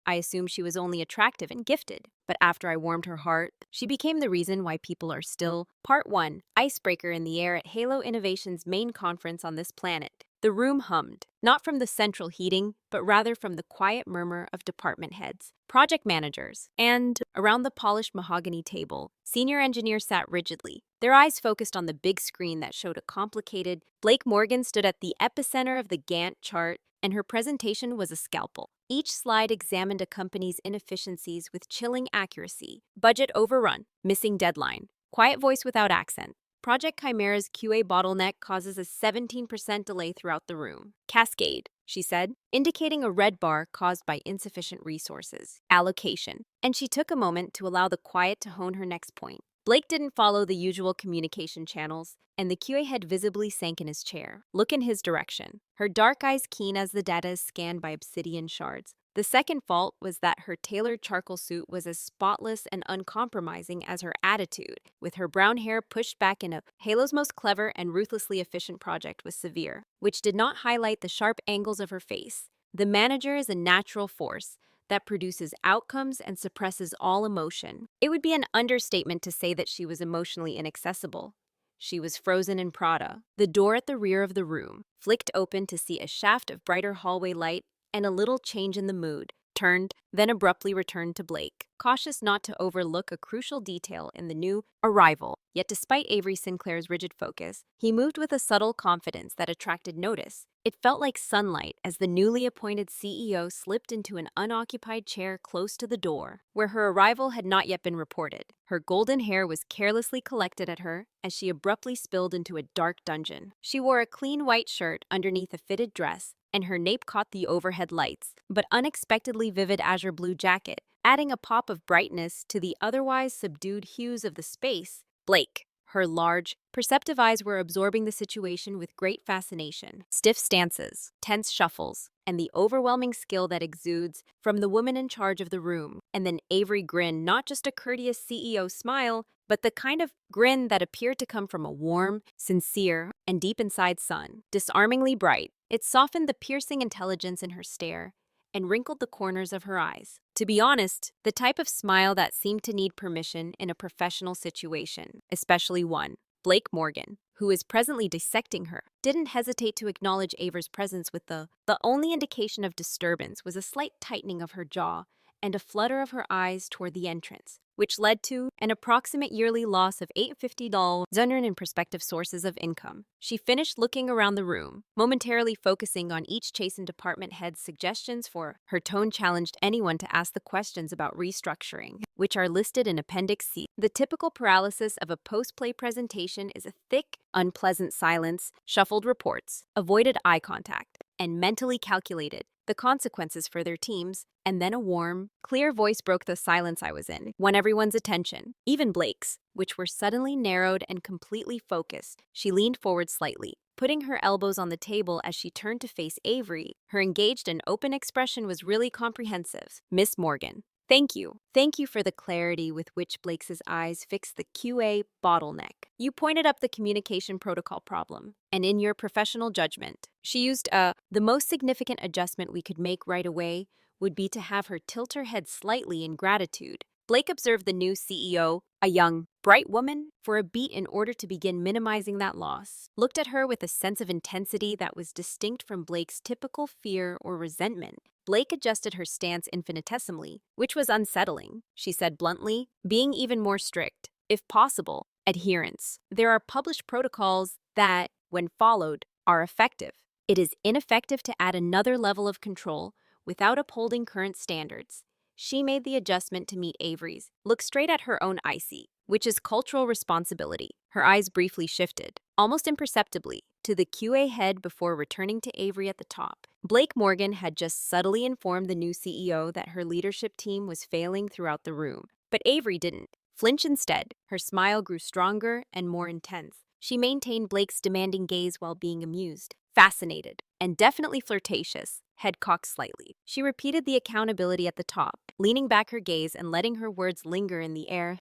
I assumed she was only attractive and gifted, but after I warmed her heart, she became the reason why people are still. Part 1. Icebreaker in the air at Halo Innovation's main conference on this planet. The room hummed, not from the central heating, but rather from the quiet murmur of department heads, project managers, and, around the polished mahogany table, senior engineers sat rigidly, their eyes focused on the big screen that showed a complicated. Blake Morgan stood at the epicenter of the Gantt chart, and her presentation was a scalpel. Each slide examined a company's inefficiencies with chilling accuracy. Budget overrun, missing deadline, quiet voice without accent. Project Chimera's QA bottleneck causes a 17% delay throughout the room. Cascade, she said, indicating a red bar caused by insufficient resources. Allocation. And she took a moment to allow the quiet to hone her next point. Blake didn't follow the usual communication channels, and the QA head visibly sank in his chair. Look in his direction, her dark eyes keen as the data is scanned by obsidian shards. The second fault was that her tailored charcoal suit was as spotless and uncompromising as her attitude, with her brown hair pushed back in a. Halo's most clever and ruthlessly efficient project was severe, which did not highlight the sharp angles of her face. The manager is a natural force that produces outcomes and suppresses all emotion. It would be an understatement to say that she was emotionally inaccessible. She was frozen in Prada. The door at the rear of the room flicked open to see a shaft of brighter hallway light, and a little change in the mood, turned, then abruptly returned to Blake, cautious not to overlook a crucial detail in the new arrival. Yet despite Avery Sinclair's rigid focus, he moved with a subtle confidence that attracted notice. It felt like sunlight as the newly appointed CEO slipped into an unoccupied chair close to the door, where her arrival had not yet been reported. Her golden hair was carelessly collected at her as she abruptly spilled into a dark dungeon. She wore a clean white shirt underneath a fitted dress, and her nape caught the overhead lights, but unexpectedly vivid azure blue jacket, adding a pop of brightness to the otherwise subdued hues of the space. Blake, her large, perceptive eyes were absorbing the situation with great fascination. Stiff stances, tense shuffles, and the overwhelming skill that exudes from the woman in charge of the room. And then Avery grinned, not just a courteous CEO smile, but the kind of grin that appeared to come from a warm, sincere, and deep inside sun. Disarmingly bright, it softened the piercing intelligence in her stare and wrinkled the corners of her eyes. To be honest, the type of smile that seemed to need permission in a professional situation, especially one. Blake Morgan, who is presently dissecting her, didn't hesitate to acknowledge Ava's presence with the only indication of disturbance was a slight tightening of her jaw and a flutter of her eyes toward the entrance, which led to an approximate yearly loss of $850 in prospective sources of income. She finished looking around the room, momentarily focusing on each chastened department head's suggestions for her tone challenged anyone to ask the questions about restructuring, which are listed in Appendix C. The typical paralysis of a post-play presentation is a thick, unpleasant silence, shuffled reports, avoided eye contact, and mentally calculated the consequences for their teams, and then a warm, clear voice broke the silence I was in, won everyone's attention, even Blake's, which were suddenly narrowed and completely focused. She leaned forward slightly, putting her elbows on the table as she turned to face Avery. Her engaged and open expression was really comprehensive. Miss Morgan, thank you. Thank you for the clarity with which Blake's eyes fixed the QA bottleneck. You pointed up the communication protocol problem, and in your professional judgment, she used the most significant adjustment we could make right away would be to have her tilt her head slightly in gratitude. Blake observed the new CEO, a young, bright woman, for a beat in order to begin minimizing that loss. Looked at her with a sense of intensity that was distinct from Blake's typical fear or resentment. Blake adjusted her stance infinitesimally, which was unsettling. She said bluntly, being even more strict, if possible, adherence. There are published protocols that, when followed, are effective. It is ineffective to add another level of control without upholding current standards. She made the adjustment to meet Avery's, looked straight at her own IC, which is cultural responsibility. Her eyes briefly shifted, almost imperceptibly, to the QA head before returning to Avery at the top. Blake Morgan had just subtly informed the new CEO that her leadership team was failing throughout the room. But Avery didn't flinch. Instead, her smile grew stronger and more intense. She maintained Blake's demanding gaze while being amused, fascinated, and definitely flirtatious, head cocked slightly. She repeated the accountability at the top, leaning back her gaze and letting her words linger in the air.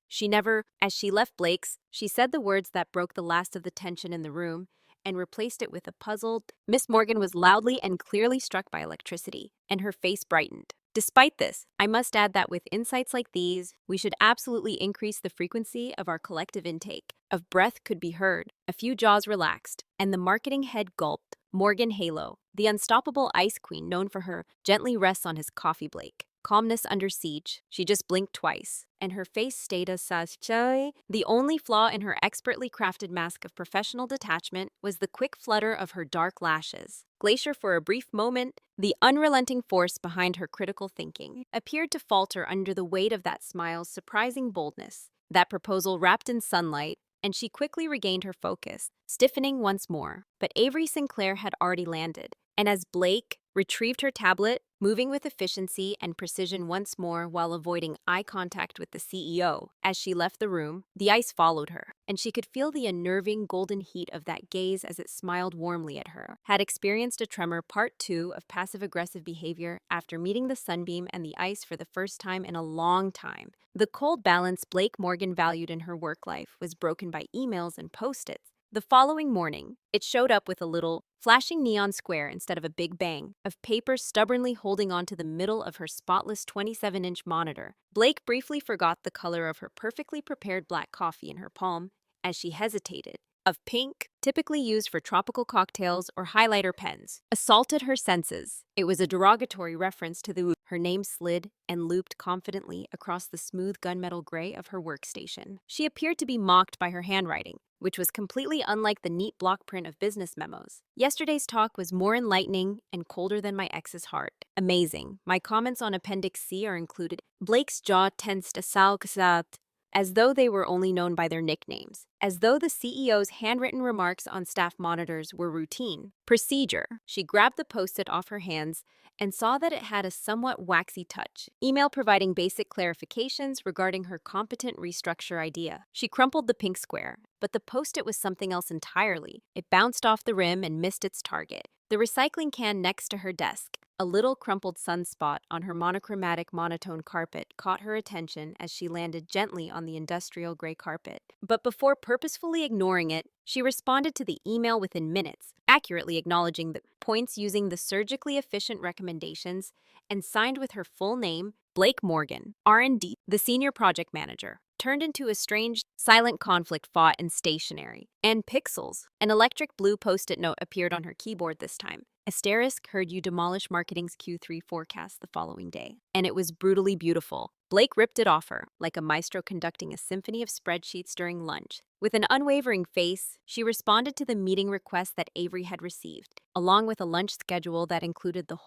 As she left Blake's, she said the words that broke the last of the tension in the room and replaced it with a puzzled. Miss Morgan was loudly and clearly struck by electricity, and her face brightened. Despite this, I must add that with insights like these, we should absolutely increase the frequency of our collective intake. Of breath could be heard, a few jaws relaxed, and the marketing head gulped. Morgan Halo, the unstoppable ice queen known for her, gently rests on his coffee Blake. Calmness under siege. She just blinked twice, and her face stayed as sashay. The only flaw in her expertly crafted mask of professional detachment was the quick flutter of her dark lashes. Glacier, for a brief moment, the unrelenting force behind her critical thinking, appeared to falter under the weight of that smile's surprising boldness. That proposal wrapped in sunlight, and she quickly regained her focus, stiffening once more. But Avery Sinclair had already landed, and as Blake retrieved her tablet, moving with efficiency and precision once more while avoiding eye contact with the CEO. As she left the room, the ice followed her, and she could feel the unnerving golden heat of that gaze as it smiled warmly at her. Had experienced a tremor part 2 of passive-aggressive behavior after meeting the sunbeam and the ice for the first time in a long time. The cold balance Blake Morgan valued in her work life was broken by emails and post-its. The following morning, it showed up with a little, flashing neon square instead of a big bang of paper stubbornly holding onto the middle of her spotless 27-inch monitor. Blake briefly forgot the color of her perfectly prepared black coffee in her palm as she hesitated. Of pink, typically used for tropical cocktails or highlighter pens, assaulted her senses. It was a derogatory reference to the her name slid and looped confidently across the smooth gunmetal gray of her workstation. She appeared to be mocked by her handwriting, which was completely unlike the neat block print of business memos. Yesterday's talk was more enlightening and colder than my ex's heart. Amazing. My comments on Appendix C are included. Blake's jaw tensed as though they were only known by their nicknames, as though the CEO's handwritten remarks on staff monitors were routine. Procedure. She grabbed the post-it off her hands and saw that it had a somewhat waxy touch. Email providing basic clarifications regarding her competent restructure idea. She crumpled the pink square, but the post-it was something else entirely. It bounced off the rim and missed its target. The recycling can next to her desk, a little crumpled sunspot on her monochromatic monotone carpet, caught her attention as she landed gently on the industrial gray carpet. But before purposefully ignoring it, she responded to the email within minutes, accurately acknowledging the points using the surgically efficient recommendations, and signed with her full name, Blake Morgan, R&D, the senior project manager. Turned into a strange, silent conflict fought in stationery. And pixels. An electric blue post-it note appeared on her keyboard this time. Asterisk heard you demolish marketing's Q3 forecast the following day. And it was brutally beautiful. Blake ripped it off her, like a maestro conducting a symphony of spreadsheets during lunch. With an unwavering face, she responded to the meeting request that Avery had received, along with a lunch schedule that included the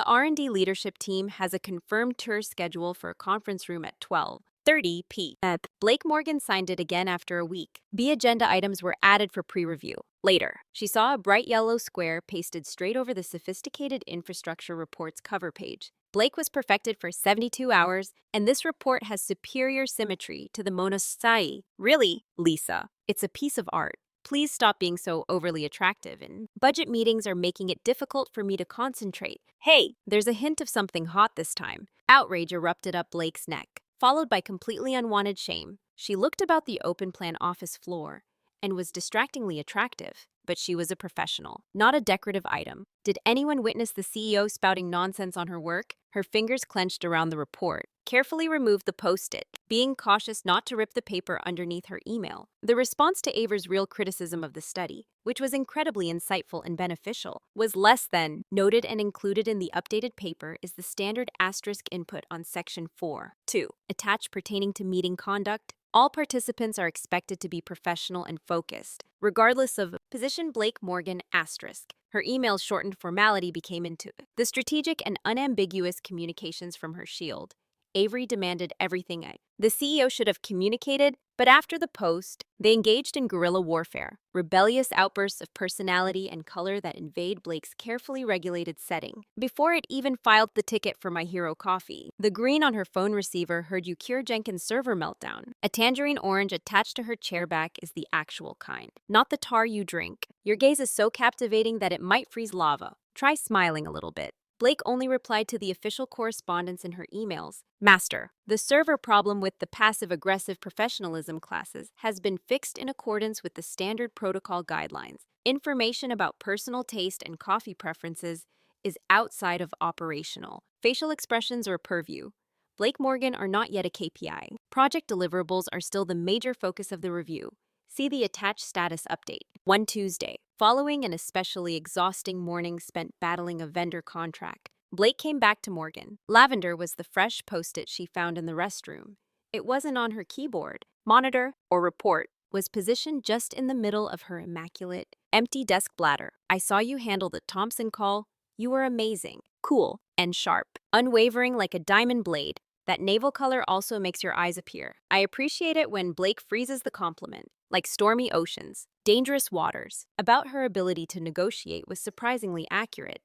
R&D leadership team has a confirmed tour schedule for a conference room at 12:30 p.m. Blake Morgan signed it again after a week. B agenda items were added for pre-review. Later, she saw a bright yellow square pasted straight over the sophisticated infrastructure report's cover page. Blake was perfected for 72 hours, and this report has superior symmetry to the Monosai. Really, Lisa, it's a piece of art. Please stop being so overly attractive, and budget meetings are making it difficult for me to concentrate. Hey, there's a hint of something hot this time. Outrage erupted up Blake's neck, followed by completely unwanted shame. She looked about the open-plan office floor and was distractingly attractive, but she was a professional, not a decorative item. Did anyone witness the CEO spouting nonsense on her work? Her fingers clenched around the report, carefully removed the post-it, being cautious not to rip the paper underneath her email. The response to Aver's real criticism of the study, which was incredibly insightful and beneficial, was less than. Noted and included in the updated paper is the standard asterisk input on Section 4.2, attached pertaining to meeting conduct. All participants are expected to be professional and focused, regardless of position. Blake Morgan asterisk. Her email's shortened formality became into the strategic and unambiguous communications from her shield. Avery demanded everything. The CEO should have communicated, but after the post, they engaged in guerrilla warfare, rebellious outbursts of personality and color that invade Blake's carefully regulated setting. Before it even filed the ticket for My Hero coffee, the green on her phone receiver heard you cure Jenkins' server meltdown. A tangerine orange attached to her chair back is the actual kind, not the tar you drink. Your gaze is so captivating that it might freeze lava. Try smiling a little bit. Blake only replied to the official correspondence in her emails. Master, the server problem with the passive-aggressive professionalism classes has been fixed in accordance with the standard protocol guidelines. Information about personal taste and coffee preferences is outside of operational. Facial expressions or purview. Blake Morgan are not yet a KPI. Project deliverables are still the major focus of the review. See the attached status update. One Tuesday, following an especially exhausting morning spent battling a vendor contract, Blake came back to Morgan. Lavender was the fresh post-it she found in the restroom. It wasn't on her keyboard. Monitor, or report, was positioned just in the middle of her immaculate, empty desk bladder. I saw you handle the Thompson call. You were amazing, cool, and sharp, unwavering like a diamond blade. That navel color also makes your eyes appear. I appreciate it when Blake freezes the compliment, like stormy oceans, dangerous waters. About her ability to negotiate was surprisingly accurate.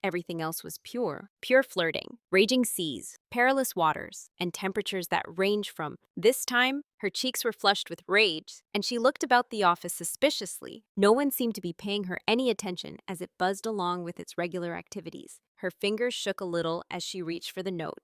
Everything else was pure flirting, raging seas, perilous waters, and temperatures that range from. This time, her cheeks were flushed with rage, and she looked about the office suspiciously. No one seemed to be paying her any attention as it buzzed along with its regular activities. Her fingers shook a little as she reached for the note.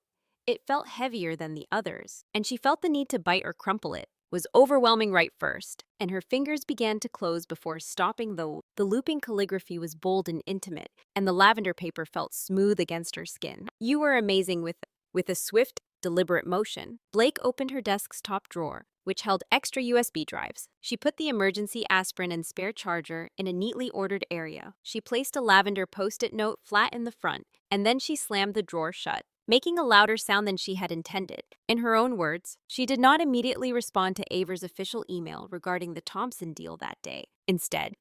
It felt heavier than the others, and she felt the need to bite or crumple it. Was overwhelming right first, and her fingers began to close before stopping, though the looping calligraphy was bold and intimate, and the lavender paper felt smooth against her skin. You were amazing with a swift, deliberate motion. Blake opened her desk's top drawer, which held extra USB drives. She put the emergency aspirin and spare charger in a neatly ordered area. She placed a lavender post-it note flat in the front, and then she slammed the drawer shut, making a louder sound than she had intended. In her own words, she did not immediately respond to Aver's official email regarding the Thompson deal that day. Instead,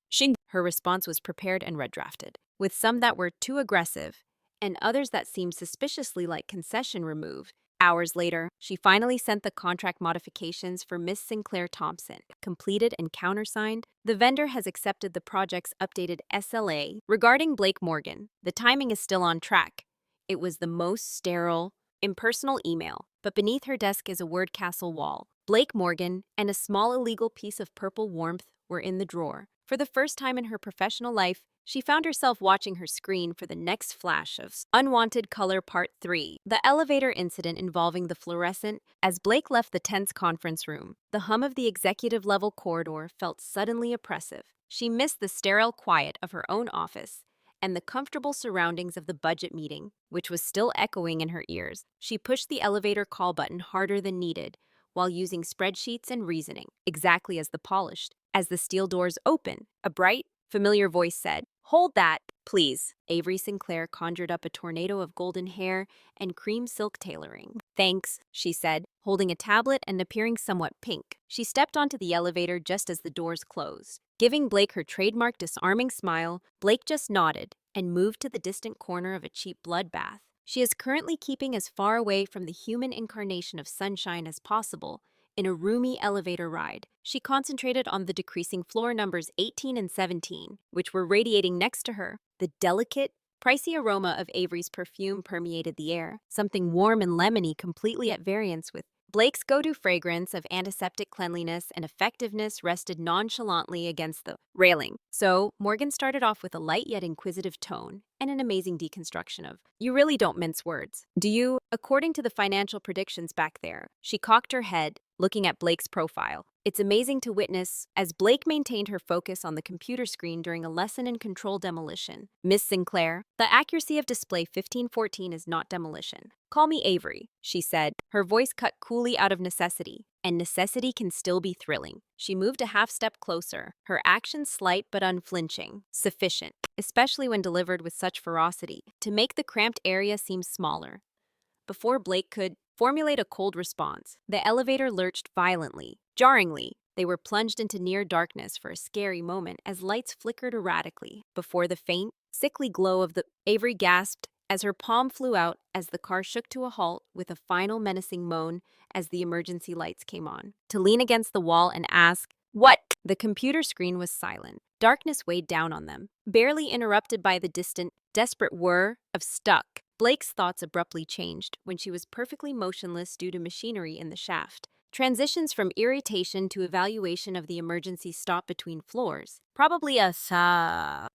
her response was prepared and red-drafted, with some that were too aggressive and others that seemed suspiciously like concession remove. Hours later, she finally sent the contract modifications for Miss Sinclair Thompson. Completed and countersigned, the vendor has accepted the project's updated SLA. Regarding Blake Morgan, the timing is still on track. It was the most sterile, impersonal email, but beneath her desk is a word castle wall. Blake Morgan and a small illegal piece of purple warmth were in the drawer. For the first time in her professional life, she found herself watching her screen for the next flash of unwanted color. Part 3. The elevator incident involving the fluorescent. As Blake left the tense conference room, the hum of the executive-level corridor felt suddenly oppressive. She missed the sterile quiet of her own office and the comfortable surroundings of the budget meeting, which was still echoing in her ears. She pushed the elevator call button harder than needed, while using spreadsheets and reasoning, exactly as the polished. As the steel doors opened, a bright, familiar voice said, "Hold that, please." Avery Sinclair conjured up a tornado of golden hair and cream silk tailoring. "Thanks," she said, holding a tablet and appearing somewhat pink. She stepped onto the elevator just as the doors closed. Giving Blake her trademark disarming smile, Blake just nodded and moved to the distant corner of a cheap bloodbath. She is currently keeping as far away from the human incarnation of sunshine as possible. In a roomy elevator ride, she concentrated on the decreasing floor numbers 18 and 17, which were radiating next to her. The delicate, pricey aroma of Avery's perfume permeated the air, something warm and lemony completely at variance with Blake's go-to fragrance of antiseptic cleanliness and effectiveness rested nonchalantly against the railing. So, Morgan started off with a light yet inquisitive tone and an amazing deconstruction of, "You really don't mince words, do you?" According to the financial predictions back there, she cocked her head, looking at Blake's profile. It's amazing to witness as Blake maintained her focus on the computer screen during a lesson in control demolition. "Miss Sinclair, the accuracy of display 1514 is not demolition. Call me Avery," she said, her voice cut coolly out of necessity. And necessity can still be thrilling. She moved a half-step closer, her actions slight but unflinching, sufficient, especially when delivered with such ferocity, to make the cramped area seem smaller. Before Blake could formulate a cold response, the elevator lurched violently. Jarringly, they were plunged into near darkness for a scary moment as lights flickered erratically. Before the faint, sickly glow of the Avery gasped as her palm flew out as the car shook to a halt with a final menacing moan as the emergency lights came on. To lean against the wall and ask, "What?" The computer screen was silent. Darkness weighed down on them, barely interrupted by the distant, desperate whir of stuck. Blake's thoughts abruptly changed when she was perfectly motionless due to machinery in the shaft. Transitions from irritation to evaluation of the emergency stop between floors. Probably a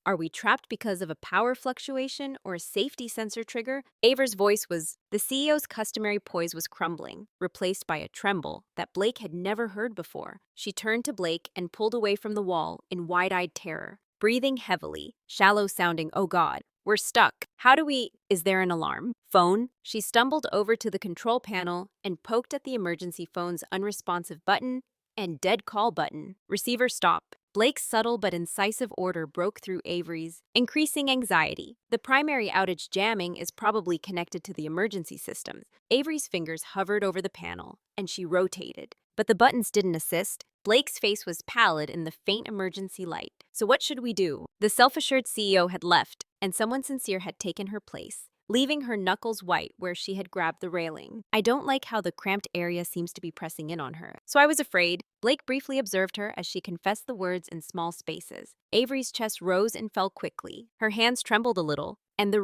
Are we trapped because of a power fluctuation or a safety sensor trigger? Aver's voice was, the CEO's customary poise was crumbling, replaced by a tremble that Blake had never heard before. She turned to Blake and pulled away from the wall in wide-eyed terror, breathing heavily, shallow-sounding, "Oh God." We're stuck. How do we? Is there an alarm? Phone? She stumbled over to the control panel and poked at the emergency phone's unresponsive button and dead call button. Receiver stop. Blake's subtle but incisive order broke through Avery's, increasing anxiety. The primary outage jamming is probably connected to the emergency system. Avery's fingers hovered over the panel, and she rotated. But the buttons didn't assist. Blake's face was pallid in the faint emergency light. So what should we do? The self-assured CEO had left, and someone sincere had taken her place, leaving her knuckles white where she had grabbed the railing. I don't like how the cramped area seems to be pressing in on her. So I was afraid. Blake briefly observed her as she confessed the words in small spaces. Avery's chest rose and fell quickly. Her hands trembled a little, and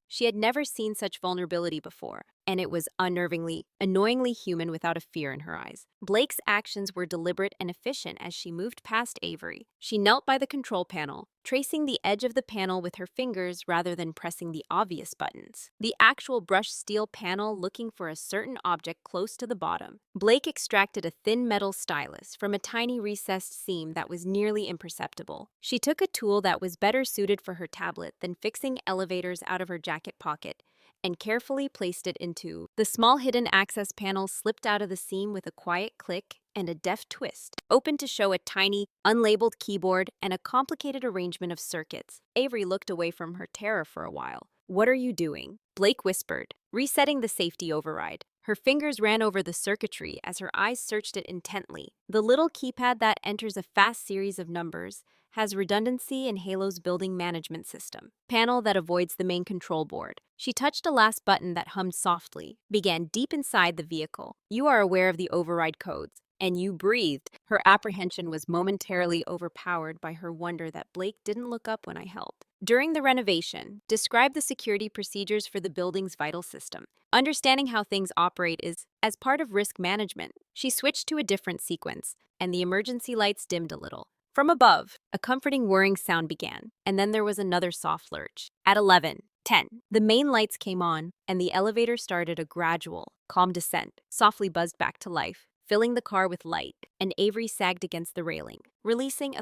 she had never seen such vulnerability before, and it was annoyingly human without a fear in her eyes. Blake's actions were deliberate and efficient as she moved past Avery. She knelt by the control panel, tracing the edge of the panel with her fingers rather than pressing the obvious buttons. The actual brushed steel panel looking for a certain object close to the bottom. Blake extracted a thin metal stylus from a tiny recessed seam that was nearly imperceptible. She took a tool that was better suited for her tablet than fixing elevators out of her jacket pocket and carefully placed it into. The small hidden access panel slipped out of the seam with a quiet click and a deft twist, opened to show a tiny, unlabeled keyboard and a complicated arrangement of circuits. Avery looked away from her terror for a while. "What are you doing?" Blake whispered, resetting the safety override. Her fingers ran over the circuitry as her eyes searched it intently. The little keypad that enters a fast series of numbers has redundancy in Halo's building management system. Panel that avoids the main control board. She touched a last button that hummed softly, began deep inside the vehicle. "You are aware of the override codes, and you breathed." Her apprehension was momentarily overpowered by her wonder that Blake didn't look up when I helped. "During the renovation, describe the security procedures for the building's vital system. Understanding how things operate is as part of risk management." She switched to a different sequence, and the emergency lights dimmed a little. From above, a comforting whirring sound began, and then there was another soft lurch. At 11:10, the main lights came on, and the elevator started a gradual, calm descent, softly buzzed back to life, filling the car with light, and Avery sagged against the railing, releasing a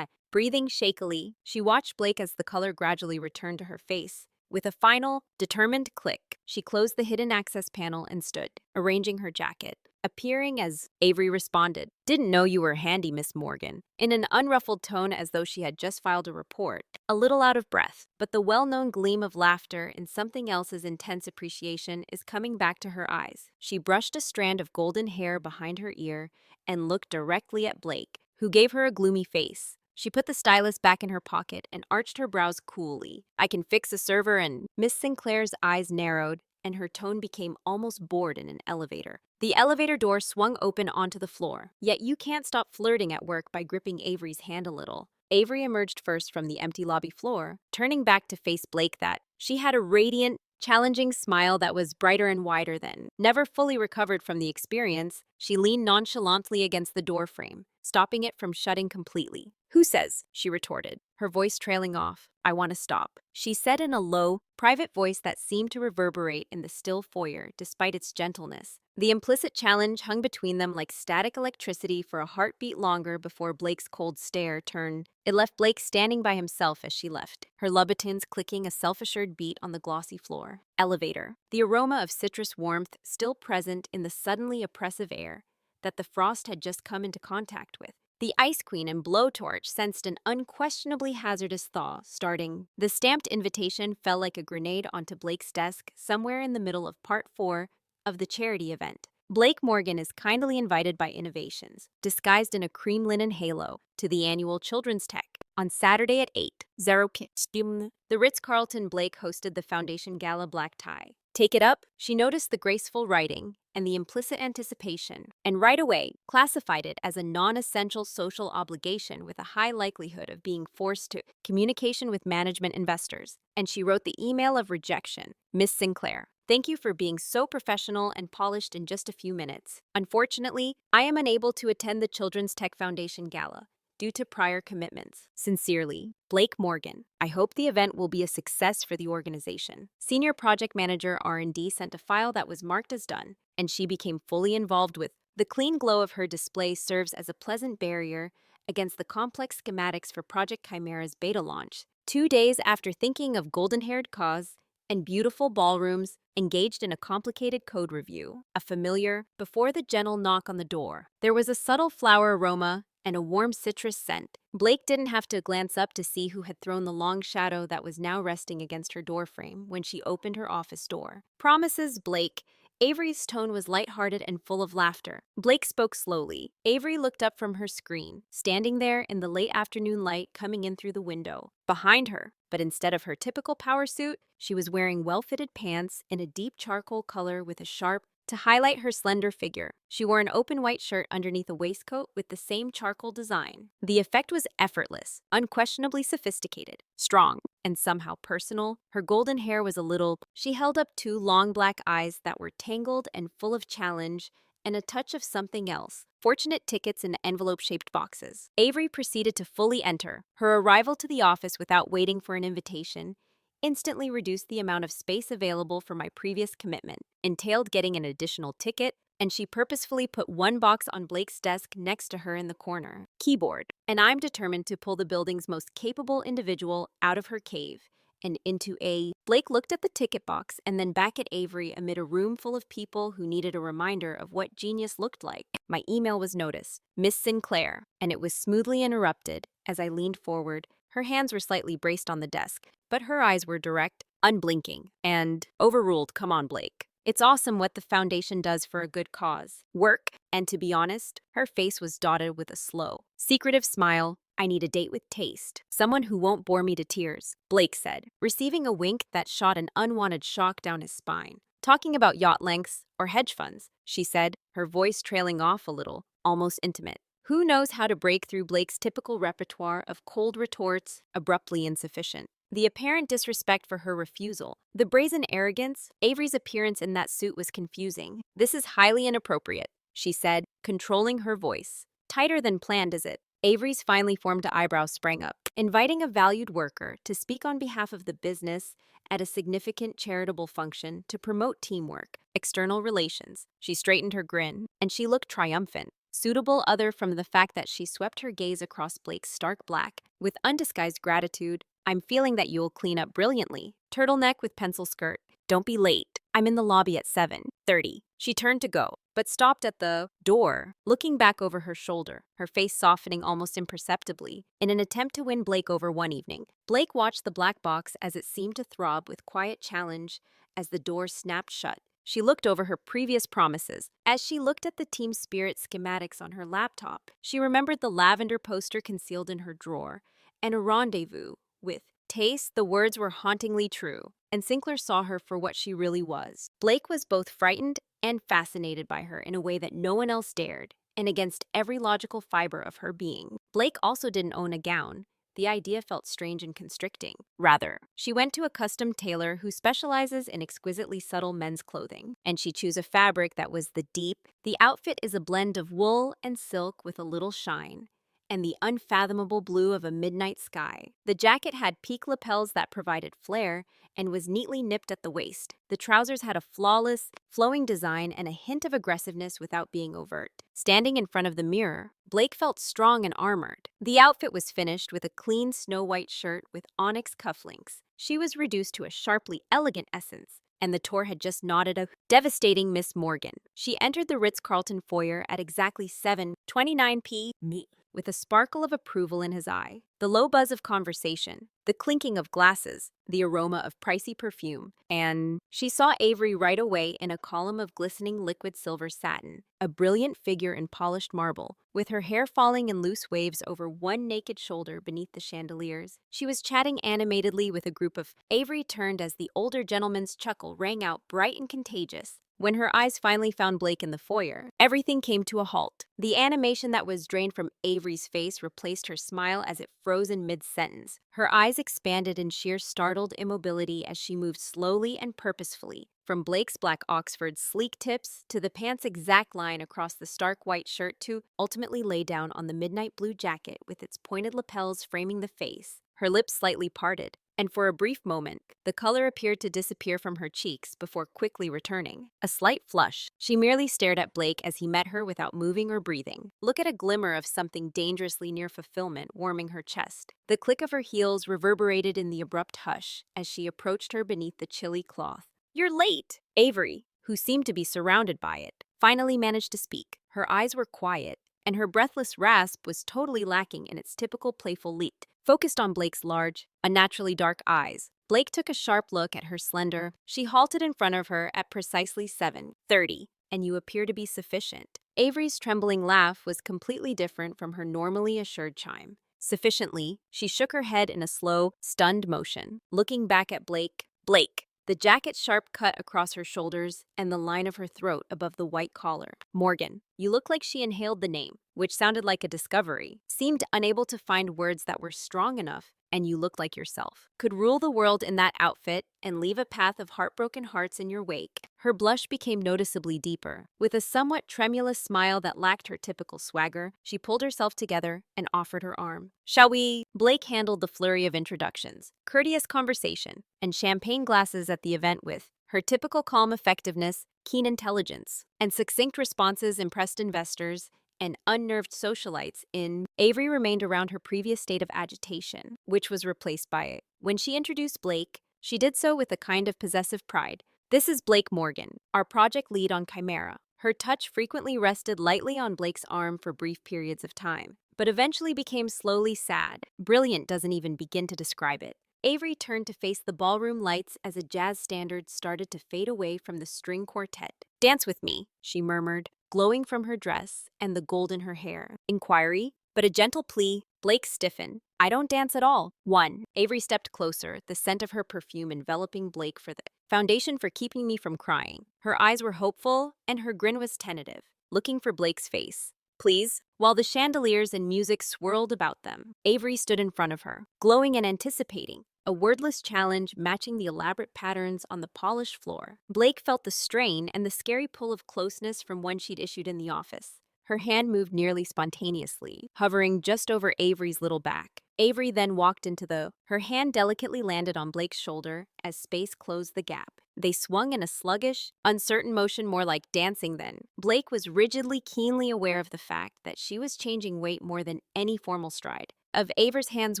breathing shakily. She watched Blake as the color gradually returned to her face. With a final, determined click, she closed the hidden access panel and stood, arranging her jacket, appearing as Avery responded. "Didn't know you were handy, Miss Morgan," in an unruffled tone as though she had just filed a report. A little out of breath, but the well-known gleam of laughter in something else's intense appreciation is coming back to her eyes. She brushed a strand of golden hair behind her ear and looked directly at Blake, who gave her a gloomy face. She put the stylus back in her pocket and arched her brows coolly. "I can fix a server and—" Miss Sinclair's eyes narrowed, and her tone became almost bored in an elevator. The elevator door swung open onto the floor. "Yet you can't stop flirting at work by gripping Avery's hand a little." Avery emerged first from the empty lobby floor, turning back to face Blake. She had a radiant, challenging smile that was brighter and wider than. Never fully recovered from the experience, she leaned nonchalantly against the doorframe, stopping it from shutting completely. "Who says?" she retorted, her voice trailing off. "I want to stop," she said in a low, private voice that seemed to reverberate in the still foyer despite its gentleness. The implicit challenge hung between them like static electricity for a heartbeat longer before Blake's cold stare turned. It left Blake standing by himself as she left, her Louboutins clicking a self-assured beat on the glossy floor. Elevator. The aroma of citrus warmth still present in the suddenly oppressive air that the frost had just come into contact with. The Ice Queen and Blowtorch sensed an unquestionably hazardous thaw starting. The stamped invitation fell like a grenade onto Blake's desk somewhere in the middle of Part 4 of the charity event. Blake Morgan is kindly invited by Innovations, disguised in a cream linen halo, to the annual Children's Tech on Saturday at 8:00 p.m. The Ritz-Carlton. Blake hosted the foundation gala black tie. "Take it up?" She noticed the graceful writing and the implicit anticipation, and right away classified it as a non-essential social obligation with a high likelihood of being forced to communication with management investors. And she wrote the email of rejection. "Miss Sinclair, thank you for being so professional and polished in just a few minutes. Unfortunately, I am unable to attend the Children's Tech Foundation Gala due to prior commitments. Sincerely, Blake Morgan. I hope the event will be a success for the organization." Senior Project Manager R&D sent a file that was marked as done, and she became fully involved with. The clean glow of her display serves as a pleasant barrier against the complex schematics for Project Chimera's beta launch. 2 days after thinking of golden-haired cause and beautiful ballrooms, engaged in a complicated code review, a familiar, before the gentle knock on the door. There was a subtle flower aroma and a warm citrus scent. Blake didn't have to glance up to see who had thrown the long shadow that was now resting against her doorframe when she opened her office door. Promises, Blake. Avery's tone was lighthearted and full of laughter. Blake spoke slowly. Avery looked up from her screen, standing there in the late afternoon light coming in through the window. Behind her, but instead of her typical power suit, she was wearing well-fitted pants in a deep charcoal color with a sharp, to highlight her slender figure. She wore an open white shirt underneath a waistcoat with the same charcoal design. The effect was effortless, unquestionably sophisticated, strong, and somehow personal. Her golden hair was a little... She held up two long black eyes that were tangled and full of challenge, and a touch of something else. Fortunate tickets in envelope-shaped boxes. Avery proceeded to fully enter. Her arrival to the office without waiting for an invitation instantly reduced the amount of space available for my previous commitment, entailed getting an additional ticket, and she purposefully put one box on Blake's desk next to her in the corner. Keyboard. And I'm determined to pull the building's most capable individual out of her cave and into a... Blake looked at the ticket box and then back at Avery amid a room full of people who needed a reminder of what genius looked like. My email was noticed. Miss Sinclair, and it was smoothly interrupted as I leaned forward. Her hands were slightly braced on the desk, but her eyes were direct, unblinking, and overruled. Come on, Blake. It's awesome what the foundation does for a good cause. Work, and to be honest, her face was dotted with a slow, secretive smile. I need a date with taste. Someone who won't bore me to tears, Blake said, receiving a wink that shot an unwanted shock down his spine. Talking about yacht lengths or hedge funds, she said, her voice trailing off a little, almost intimate. Who knows how to break through Blake's typical repertoire of cold retorts, abruptly insufficient. The apparent disrespect for her refusal, the brazen arrogance. Avery's appearance in that suit was confusing. This is highly inappropriate, she said, controlling her voice. Tighter than planned, is it? Avery's finely formed eyebrows sprang up, inviting a valued worker to speak on behalf of the business at a significant charitable function to promote teamwork, external relations. She straightened her grin, and she looked triumphant. Suitable other from the fact that she swept her gaze across Blake's stark black, with undisguised gratitude. I'm feeling that you'll clean up brilliantly. Turtleneck with pencil skirt. Don't be late. I'm in the lobby at 7:30. She turned to go, but stopped at the door, looking back over her shoulder, her face softening almost imperceptibly, in an attempt to win Blake over one evening. Blake watched the black box as it seemed to throb with quiet challenge as the door snapped shut. She looked over her previous promises. As she looked at the team spirit schematics on her laptop, she remembered the lavender poster concealed in her drawer and a rendezvous with taste. The words were hauntingly true, and Sinclair saw her for what she really was. Blake was both frightened and fascinated by her in a way that no one else dared, and against every logical fiber of her being. Blake also didn't own a gown. The idea felt strange and constricting. Rather, she went to a custom tailor who specializes in exquisitely subtle men's clothing, and she chose a fabric that was the outfit is a blend of wool and silk with a little shine, and the unfathomable blue of a midnight sky. The jacket had peak lapels that provided flair and was neatly nipped at the waist. The trousers had a flawless, flowing design and a hint of aggressiveness without being overt. Standing in front of the mirror, Blake felt strong and armored. The outfit was finished with a clean snow-white shirt with onyx cufflinks. She was reduced to a sharply elegant essence, and the tour had just nodded a devastating Miss Morgan. She entered the Ritz-Carlton foyer at exactly 7:29 p.m. with a sparkle of approval in his eye. The low buzz of conversation, the clinking of glasses, the aroma of pricey perfume, and she saw Avery right away in a column of glistening liquid silver satin, a brilliant figure in polished marble, with her hair falling in loose waves over one naked shoulder beneath the chandeliers. She was chatting animatedly with a group of... Avery turned as the older gentleman's chuckle rang out bright and contagious. When her eyes finally found Blake in the foyer, everything came to a halt. The animation that was drained from Avery's face replaced her smile as it froze in mid-sentence. Her eyes expanded in sheer startled immobility as she moved slowly and purposefully, from Blake's black Oxford sleek tips to the pants' exact line across the stark white shirt to ultimately lay down on the midnight blue jacket with its pointed lapels framing the face. Her lips slightly parted, and for a brief moment, the color appeared to disappear from her cheeks before quickly returning. A slight flush. She merely stared at Blake as he met her without moving or breathing. Look at a glimmer of something dangerously near fulfillment warming her chest. The click of her heels reverberated in the abrupt hush as she approached her beneath the chilly cloth. "You're late!" Avery, who seemed to be surrounded by it, finally managed to speak. Her eyes were quiet, and her breathless rasp was totally lacking in its typical playful leet. Focused on Blake's large, unnaturally dark eyes, Blake took a sharp look at her slender. She halted in front of her at precisely 7:30, and you appear to be sufficient. Avery's trembling laugh was completely different from her normally assured chime. Sufficiently, she shook her head in a slow, stunned motion, looking back at Blake. Blake! The jacket's sharp cut across her shoulders and the line of her throat above the white collar. Morgan. You look like she inhaled the name, which sounded like a discovery, seemed unable to find words that were strong enough, and you looked like yourself. Could rule the world in that outfit and leave a path of heartbroken hearts in your wake. Her blush became noticeably deeper. With a somewhat tremulous smile that lacked her typical swagger, she pulled herself together and offered her arm. "Shall we?" Blake handled the flurry of introductions, courteous conversation, and champagne glasses at the event with her typical calm effectiveness, keen intelligence, and succinct responses impressed investors and unnerved socialites in. Avery remained around her previous state of agitation, which was replaced by it. When she introduced Blake, she did so with a kind of possessive pride. "This is Blake Morgan, our project lead on Chimera." Her touch frequently rested lightly on Blake's arm for brief periods of time, but eventually became slowly sad. Brilliant doesn't even begin to describe it. Avery turned to face the ballroom lights as a jazz standard started to fade away from the string quartet. "Dance with me," she murmured, glowing from her dress and the gold in her hair. Inquiry, but a gentle plea. Blake stiffened. "I don't dance at all." "One." Avery stepped closer, the scent of her perfume enveloping Blake for the foundation for keeping me from crying. Her eyes were hopeful, and her grin was tentative, looking for Blake's face. "Please." While the chandeliers and music swirled about them, Avery stood in front of her, glowing and anticipating, a wordless challenge matching the elaborate patterns on the polished floor. Blake felt the strain and the scary pull of closeness from one she'd issued in the office. Her hand moved nearly spontaneously, hovering just over Avery's little back. Avery then walked into her hand delicately landed on Blake's shoulder as space closed the gap. They swung in a sluggish, uncertain motion more like dancing then. Blake was rigidly, keenly aware of the fact that she was changing weight more than any formal stride. Of Avery's hand's